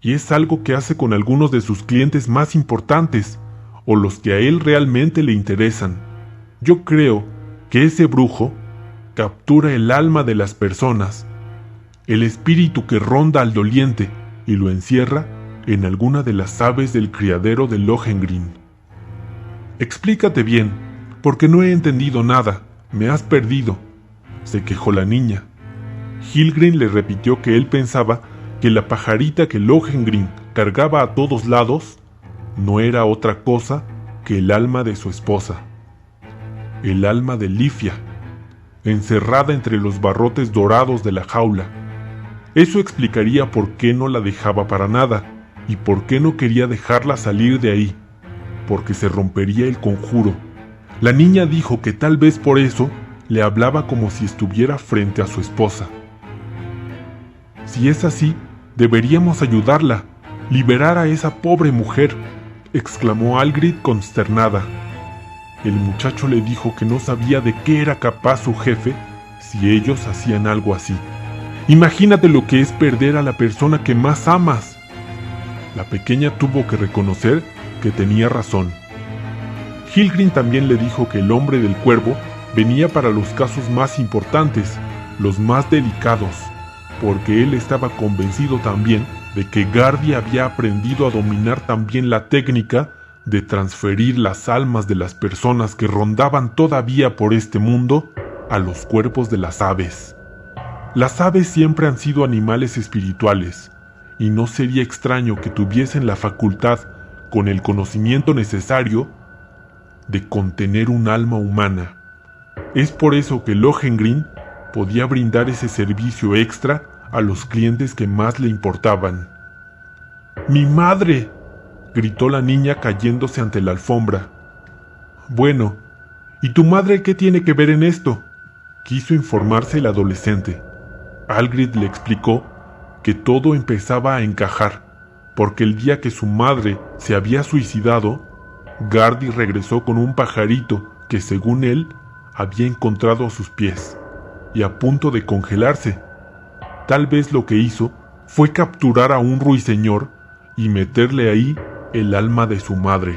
y es algo que hace con algunos de sus clientes más importantes, o los que a él realmente le interesan. Yo creo que ese brujo captura el alma de las personas, el espíritu que ronda al doliente, y lo encierra en alguna de las aves del criadero de Lohengrin. Explícate bien, porque no he entendido nada, me has perdido, se quejó la niña. Hilgrin le repitió que él pensaba que la pajarita que Lohengrin cargaba a todos lados no era otra cosa que el alma de su esposa, el alma de Lifia, encerrada entre los barrotes dorados de la jaula. Eso explicaría por qué no la dejaba para nada y por qué no quería dejarla salir de ahí, porque se rompería el conjuro. La niña dijo que tal vez por eso le hablaba como si estuviera frente a su esposa. Si es así, deberíamos ayudarla, liberar a esa pobre mujer, exclamó Algrid consternada. El muchacho le dijo que no sabía de qué era capaz su jefe si ellos hacían algo así. Imagínate lo que es perder a la persona que más amas. La pequeña tuvo que reconocer que tenía razón. Hilgrin también le dijo que el hombre del cuervo venía para los casos más importantes, los más delicados, porque él estaba convencido también de que Gardy había aprendido a dominar también la técnica de transferir las almas de las personas que rondaban todavía por este mundo a los cuerpos de las aves. Las aves siempre han sido animales espirituales, y no sería extraño que tuviesen la facultad, con el conocimiento necesario, de contener un alma humana. Es por eso que Lohengrin podía brindar ese servicio extra a los clientes que más le importaban. ¡Mi madre!, gritó la niña cayéndose ante la alfombra. Bueno, ¿y tu madre qué tiene que ver en esto?, quiso informarse el adolescente. Algrid le explicó que todo empezaba a encajar, porque el día que su madre se había suicidado, Gardy regresó con un pajarito que, según él, había encontrado a sus pies, y a punto de congelarse. Tal vez lo que hizo fue capturar a un ruiseñor y meterle ahí el alma de su madre.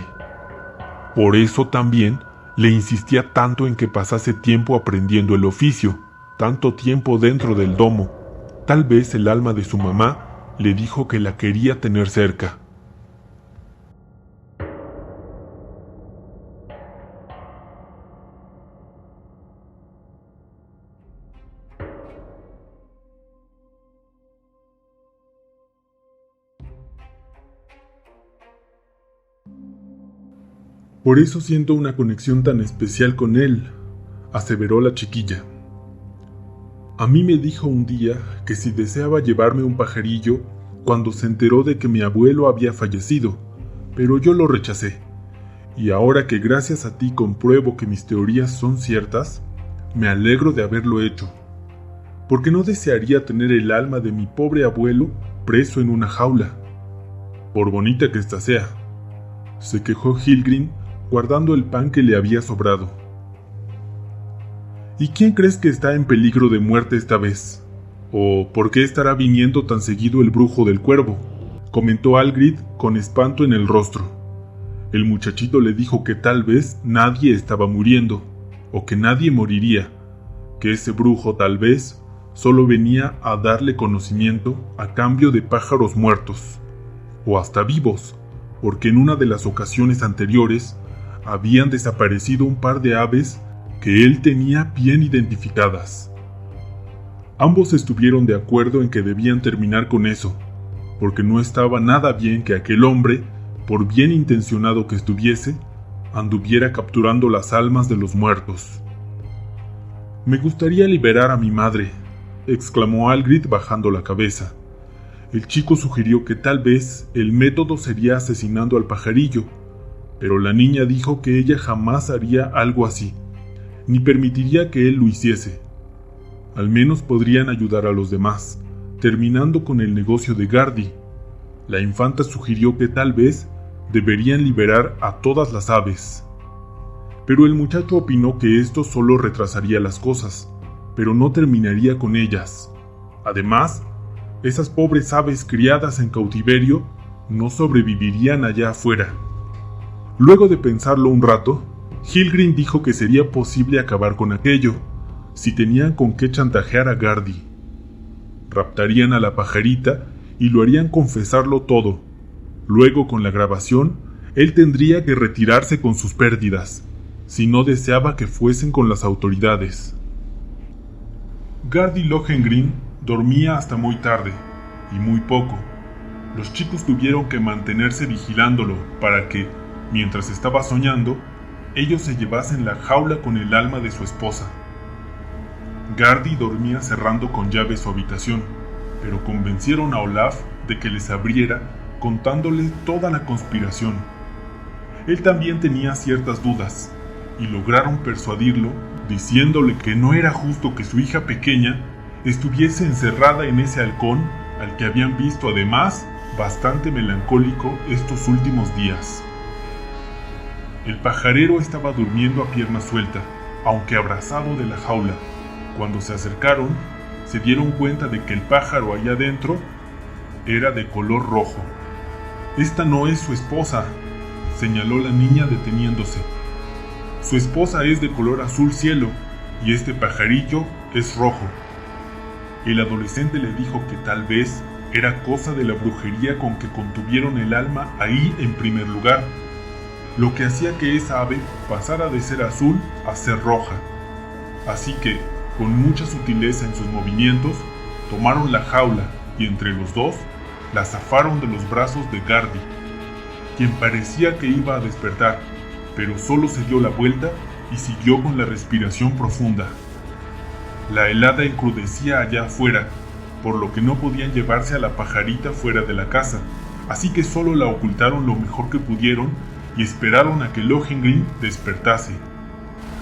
Por eso también le insistía tanto en que pasase tiempo aprendiendo el oficio, tanto tiempo dentro del domo. Tal vez el alma de su mamá le dijo que la quería tener cerca. Por eso siento una conexión tan especial con él, aseveró la chiquilla. A mí me dijo un día que si deseaba llevarme un pajarillo cuando se enteró de que mi abuelo había fallecido, pero yo lo rechacé. Y ahora que gracias a ti compruebo que mis teorías son ciertas, me alegro de haberlo hecho, porque no desearía tener el alma de mi pobre abuelo preso en una jaula, por bonita que ésta sea, se quejó Hilgrin, guardando el pan que le había sobrado. ¿Y quién crees que está en peligro de muerte esta vez? ¿O por qué estará viniendo tan seguido el brujo del cuervo?, comentó Algrid con espanto en el rostro. El muchachito le dijo que tal vez nadie estaba muriendo, o que nadie moriría, que ese brujo tal vez solo venía a darle conocimiento a cambio de pájaros muertos, o hasta vivos, porque en una de las ocasiones anteriores habían desaparecido un par de aves que él tenía bien identificadas. Ambos estuvieron de acuerdo en que debían terminar con eso, porque no estaba nada bien que aquel hombre por bien intencionado que estuviese, anduviera capturando las almas de los muertos. «Me gustaría liberar a mi madre», exclamó Hagrid bajando la cabeza. El chico sugirió que tal vez el método sería asesinando al pajarillo, pero la niña dijo que ella jamás haría algo así, ni permitiría que él lo hiciese. Al menos podrían ayudar a los demás, terminando con el negocio de Gardy. La infanta sugirió que tal vez deberían liberar a todas las aves. Pero el muchacho opinó que esto solo retrasaría las cosas, pero no terminaría con ellas. Además, esas pobres aves criadas en cautiverio no sobrevivirían allá afuera. Luego de pensarlo un rato, Hilgrim dijo que sería posible acabar con aquello, si tenían con qué chantajear a Gardy. Raptarían a la pajarita y lo harían confesarlo todo. Luego, con la grabación, él tendría que retirarse con sus pérdidas, si no deseaba que fuesen con las autoridades. Gardy Lohengrin dormía hasta muy tarde, y muy poco. Los chicos tuvieron que mantenerse vigilándolo para que, mientras estaba soñando, ellos se llevasen la jaula con el alma de su esposa. Gardy dormía cerrando con llave su habitación, pero convencieron a Olaf de que les abriera contándole toda la conspiración. Él también tenía ciertas dudas, y lograron persuadirlo diciéndole que no era justo que su hija pequeña estuviese encerrada en ese halcón al que habían visto además bastante melancólico estos últimos días. El pajarero estaba durmiendo a pierna suelta, aunque abrazado de la jaula. Cuando se acercaron, se dieron cuenta de que el pájaro allá adentro era de color rojo. «Esta no es su esposa», señaló la niña deteniéndose. «Su esposa es de color azul cielo y este pajarillo es rojo». El adolescente le dijo que tal vez era cosa de la brujería con que contuvieron el alma ahí en primer lugar, lo que hacía que esa ave pasara de ser azul a ser roja. Así que, con mucha sutileza en sus movimientos, tomaron la jaula y entre los dos la zafaron de los brazos de Gardy, quien parecía que iba a despertar, pero solo se dio la vuelta y siguió con la respiración profunda. La helada encrudecía allá afuera, por lo que no podían llevarse a la pajarita fuera de la casa, así que solo la ocultaron lo mejor que pudieron y esperaron a que Lohengrin despertase.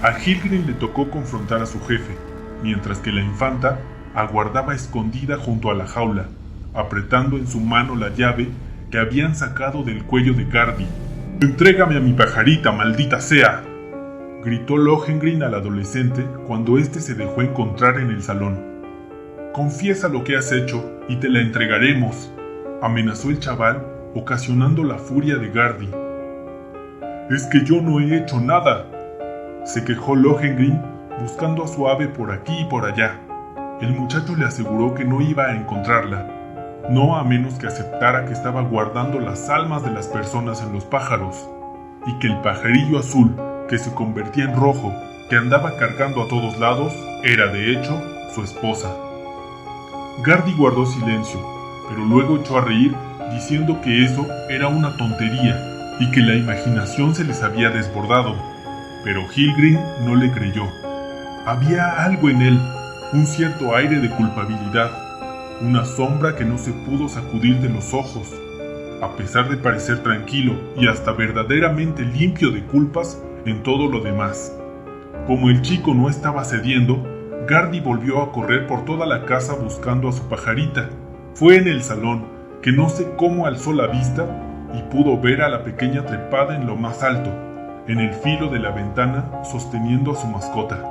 A Hilgrim le tocó confrontar a su jefe, mientras que la infanta aguardaba escondida junto a la jaula, apretando en su mano la llave que habían sacado del cuello de Gardy. «¡Entrégame a mi pajarita, maldita sea!», gritó Lohengrin al adolescente cuando éste se dejó encontrar en el salón. «Confiesa lo que has hecho y te la entregaremos», amenazó el chaval, ocasionando la furia de Gardy. «Es que yo no he hecho nada», se quejó Lohengrin, buscando a su ave por aquí y por allá. El muchacho le aseguró que no iba a encontrarla, no a menos que aceptara que estaba guardando las almas de las personas en los pájaros, y que el pajarillo azul, que se convertía en rojo, que andaba cargando a todos lados, era de hecho su esposa. Gardy guardó silencio, pero luego echó a reír diciendo que eso era una tontería y que la imaginación se les había desbordado, pero Hilgrim no le creyó. Había algo en él, un cierto aire de culpabilidad, una sombra que no se pudo sacudir de los ojos. A pesar de parecer tranquilo y hasta verdaderamente limpio de culpas en todo lo demás. Como el chico no estaba cediendo, Gardy volvió a correr por toda la casa buscando a su pajarita. Fue en el salón, que no sé cómo alzó la vista y pudo ver a la pequeña trepada en lo más alto, en el filo de la ventana sosteniendo a su mascota.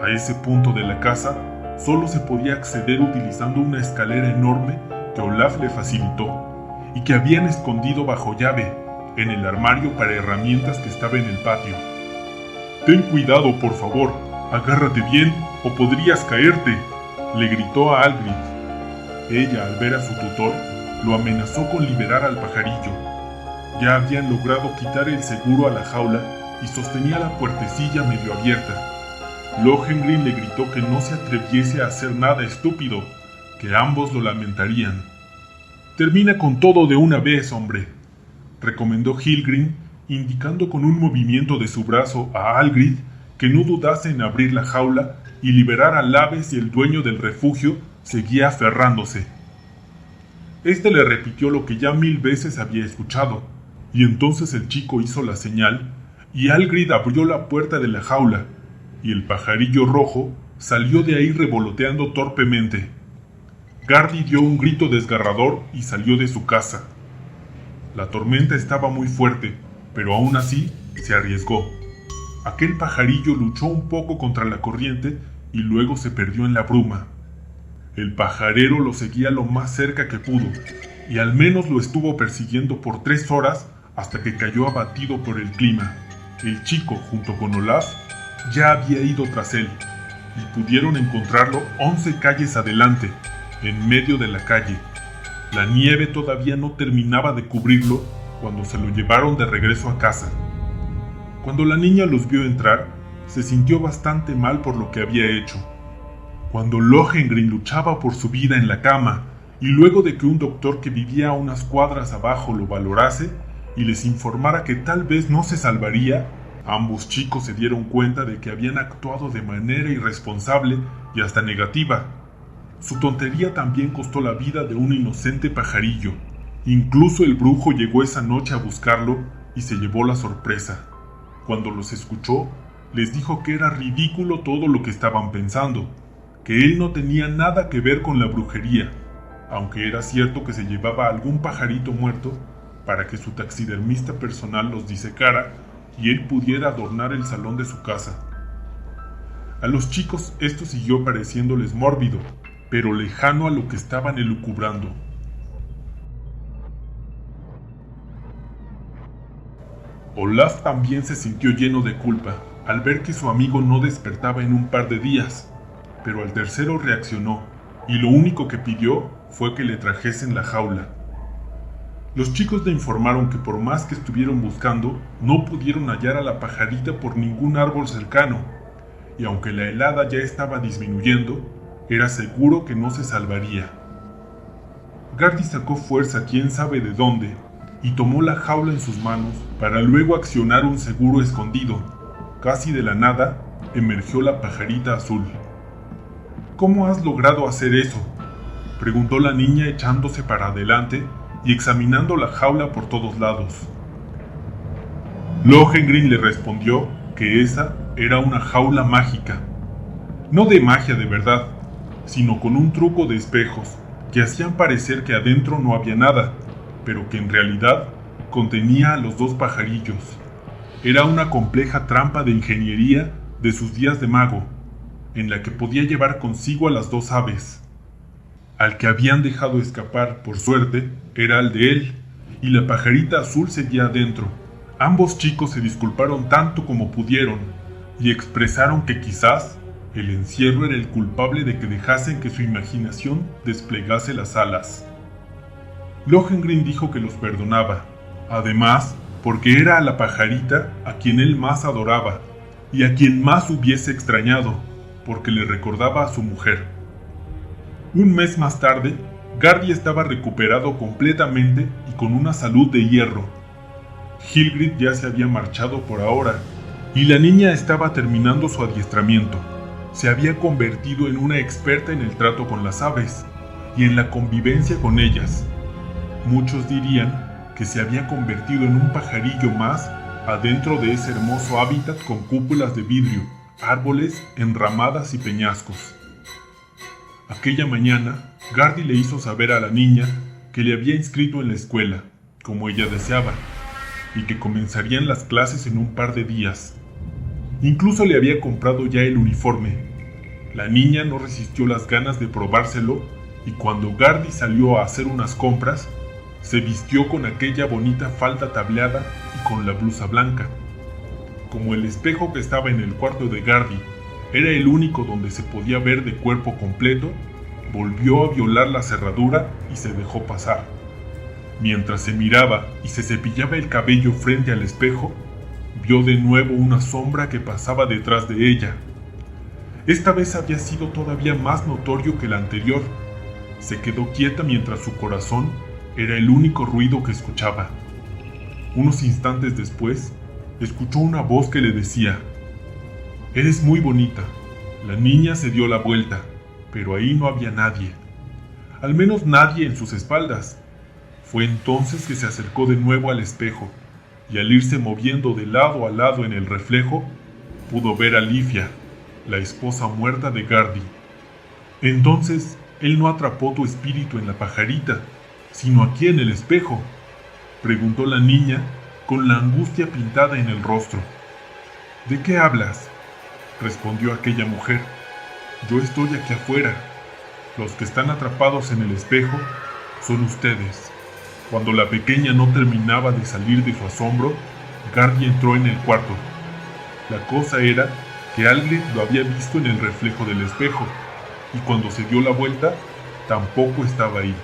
A ese punto de la casa solo se podía acceder utilizando una escalera enorme que Olaf le facilitó y que habían escondido bajo llave en el armario para herramientas que estaba en el patio. «Ten cuidado, por favor, agárrate bien o podrías caerte», le gritó a Hagrid. Ella, al ver a su tutor, lo amenazó con liberar al pajarillo. Ya habían logrado quitar el seguro a la jaula y sostenía la puertecilla medio abierta. Lohengrin le gritó que no se atreviese a hacer nada estúpido, que ambos lo lamentarían. «Termina con todo de una vez, hombre», recomendó Hilgrim, indicando con un movimiento de su brazo a Algrid que no dudase en abrir la jaula y liberar a Laves, y el dueño del refugio seguía aferrándose. Este le repitió lo que ya 1000 veces había escuchado, y entonces el chico hizo la señal, y Algrid abrió la puerta de la jaula, y el pajarillo rojo salió de ahí revoloteando torpemente. Gardy dio un grito desgarrador y salió de su casa. La tormenta estaba muy fuerte, pero aún así se arriesgó. Aquel pajarillo luchó un poco contra la corriente y luego se perdió en la bruma. El pajarero lo seguía lo más cerca que pudo, y al menos lo estuvo persiguiendo por 3 horas hasta que cayó abatido por el clima. El chico, junto con Olaf, ya había ido tras él, y pudieron encontrarlo 11 calles adelante, en medio de la calle. La nieve todavía no terminaba de cubrirlo cuando se lo llevaron de regreso a casa. Cuando la niña los vio entrar, se sintió bastante mal por lo que había hecho. Cuando Lohengrin luchaba por su vida en la cama, y luego de que un doctor que vivía a unas cuadras abajo lo valorase y les informara que tal vez no se salvaría, ambos chicos se dieron cuenta de que habían actuado de manera irresponsable y hasta negativa. Su tontería también costó la vida de un inocente pajarillo. Incluso el brujo llegó esa noche a buscarlo y se llevó la sorpresa. Cuando los escuchó, les dijo que era ridículo todo lo que estaban pensando, que él no tenía nada que ver con la brujería, aunque era cierto que se llevaba algún pajarito muerto para que su taxidermista personal los disecara y él pudiera adornar el salón de su casa. A los chicos esto siguió pareciéndoles mórbido, pero lejano a lo que estaban elucubrando. Olaf también se sintió lleno de culpa al ver que su amigo no despertaba en un par de días, pero al tercero reaccionó, y lo único que pidió fue que le trajesen la jaula. Los chicos le informaron que por más que estuvieron buscando, no pudieron hallar a la pajarita por ningún árbol cercano, y aunque la helada ya estaba disminuyendo, era seguro que no se salvaría. Gardy sacó fuerza quién sabe de dónde, y tomó la jaula en sus manos para luego accionar un seguro escondido. Casi de la nada, emergió la pajarita azul. ¿Cómo has logrado hacer eso?, preguntó la niña echándose para adelante y examinando la jaula por todos lados. Lohengrin le respondió que esa era una jaula mágica. No de magia de verdad, sino con un truco de espejos que hacían parecer que adentro no había nada, pero que en realidad contenía a los 2 pajarillos. Era una compleja trampa de ingeniería de sus días de mago, en la que podía llevar consigo a las 2 aves. Al que habían dejado escapar, por suerte, era el de él, y la pajarita azul seguía adentro. Ambos chicos se disculparon tanto como pudieron, y expresaron que quizás el encierro era el culpable de que dejasen que su imaginación desplegase las alas. Lohengrin dijo que los perdonaba, además porque era a la pajarita a quien él más adoraba, y a quien más hubiese extrañado, porque le recordaba a su mujer. Un mes más tarde, Gardy estaba recuperado completamente y con una salud de hierro. Hilgrid ya se había marchado por ahora, y la niña estaba terminando su adiestramiento. Se había convertido en una experta en el trato con las aves y en la convivencia con ellas. Muchos dirían que se había convertido en un pajarillo más adentro de ese hermoso hábitat con cúpulas de vidrio, árboles, enramadas y peñascos. Aquella mañana, Gardy le hizo saber a la niña que le había inscrito en la escuela, como ella deseaba, y que comenzarían las clases en un par de días. Incluso le había comprado ya el uniforme. La niña no resistió las ganas de probárselo, y cuando Gardy salió a hacer unas compras, se vistió con aquella bonita falda tableada y con la blusa blanca. Como el espejo que estaba en el cuarto de Gardy era el único donde se podía ver de cuerpo completo, volvió a violar la cerradura y se dejó pasar. Mientras se miraba y se cepillaba el cabello frente al espejo, vio de nuevo una sombra que pasaba detrás de ella. Esta vez había sido todavía más notorio que la anterior. Se quedó quieta mientras su corazón era el único ruido que escuchaba. Unos instantes después, escuchó una voz que le decía: «Eres muy bonita». La niña se dio la vuelta, pero ahí no había nadie. Al menos nadie en sus espaldas. Fue entonces que se acercó de nuevo al espejo, y al irse moviendo de lado a lado en el reflejo, pudo ver a Lifia, la esposa muerta de Gardy. «Entonces, él no atrapó tu espíritu en la pajarita, sino aquí en el espejo», preguntó la niña con la angustia pintada en el rostro. «¿De qué hablas?», respondió aquella mujer. «Yo estoy aquí afuera. Los que están atrapados en el espejo son ustedes». Cuando la pequeña no terminaba de salir de su asombro, Gardy entró en el cuarto. La cosa era que alguien lo había visto en el reflejo del espejo, y cuando se dio la vuelta, tampoco estaba ahí.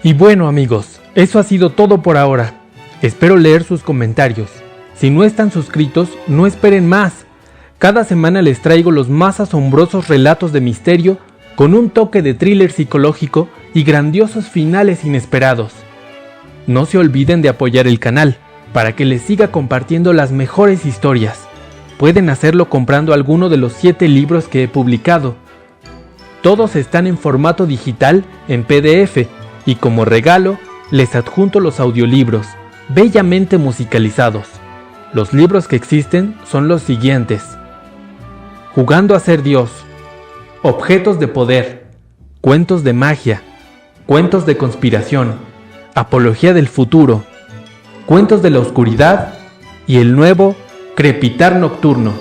Y bueno amigos, eso ha sido todo por ahora. Espero leer sus comentarios. Si no están suscritos, no esperen más. Cada semana les traigo los más asombrosos relatos de misterio con un toque de thriller psicológico y grandiosos finales inesperados. No se olviden de apoyar el canal para que les siga compartiendo las mejores historias. Pueden hacerlo comprando alguno de los 7 libros que he publicado. Todos están en formato digital en PDF. Y como regalo, les adjunto los audiolibros, bellamente musicalizados. Los libros que existen son los siguientes: Jugando a ser Dios, Objetos de Poder, Cuentos de Magia, Cuentos de Conspiración, Apología del Futuro, Cuentos de la Oscuridad y el nuevo Crepitar Nocturno.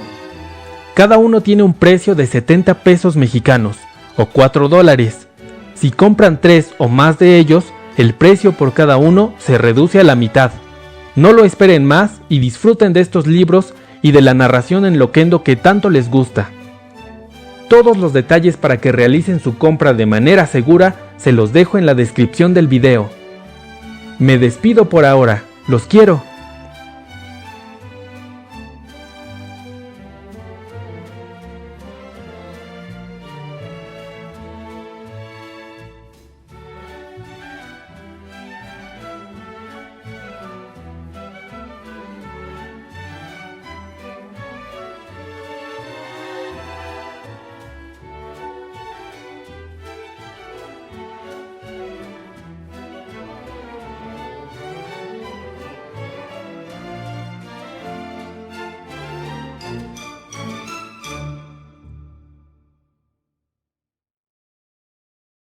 Cada uno tiene un precio de 70 pesos mexicanos o $4. Si compran 3 o más de ellos, el precio por cada uno se reduce a la mitad. No lo esperen más y disfruten de estos libros y de la narración en loquendo que tanto les gusta. Todos los detalles para que realicen su compra de manera segura se los dejo en la descripción del video. Me despido por ahora, los quiero.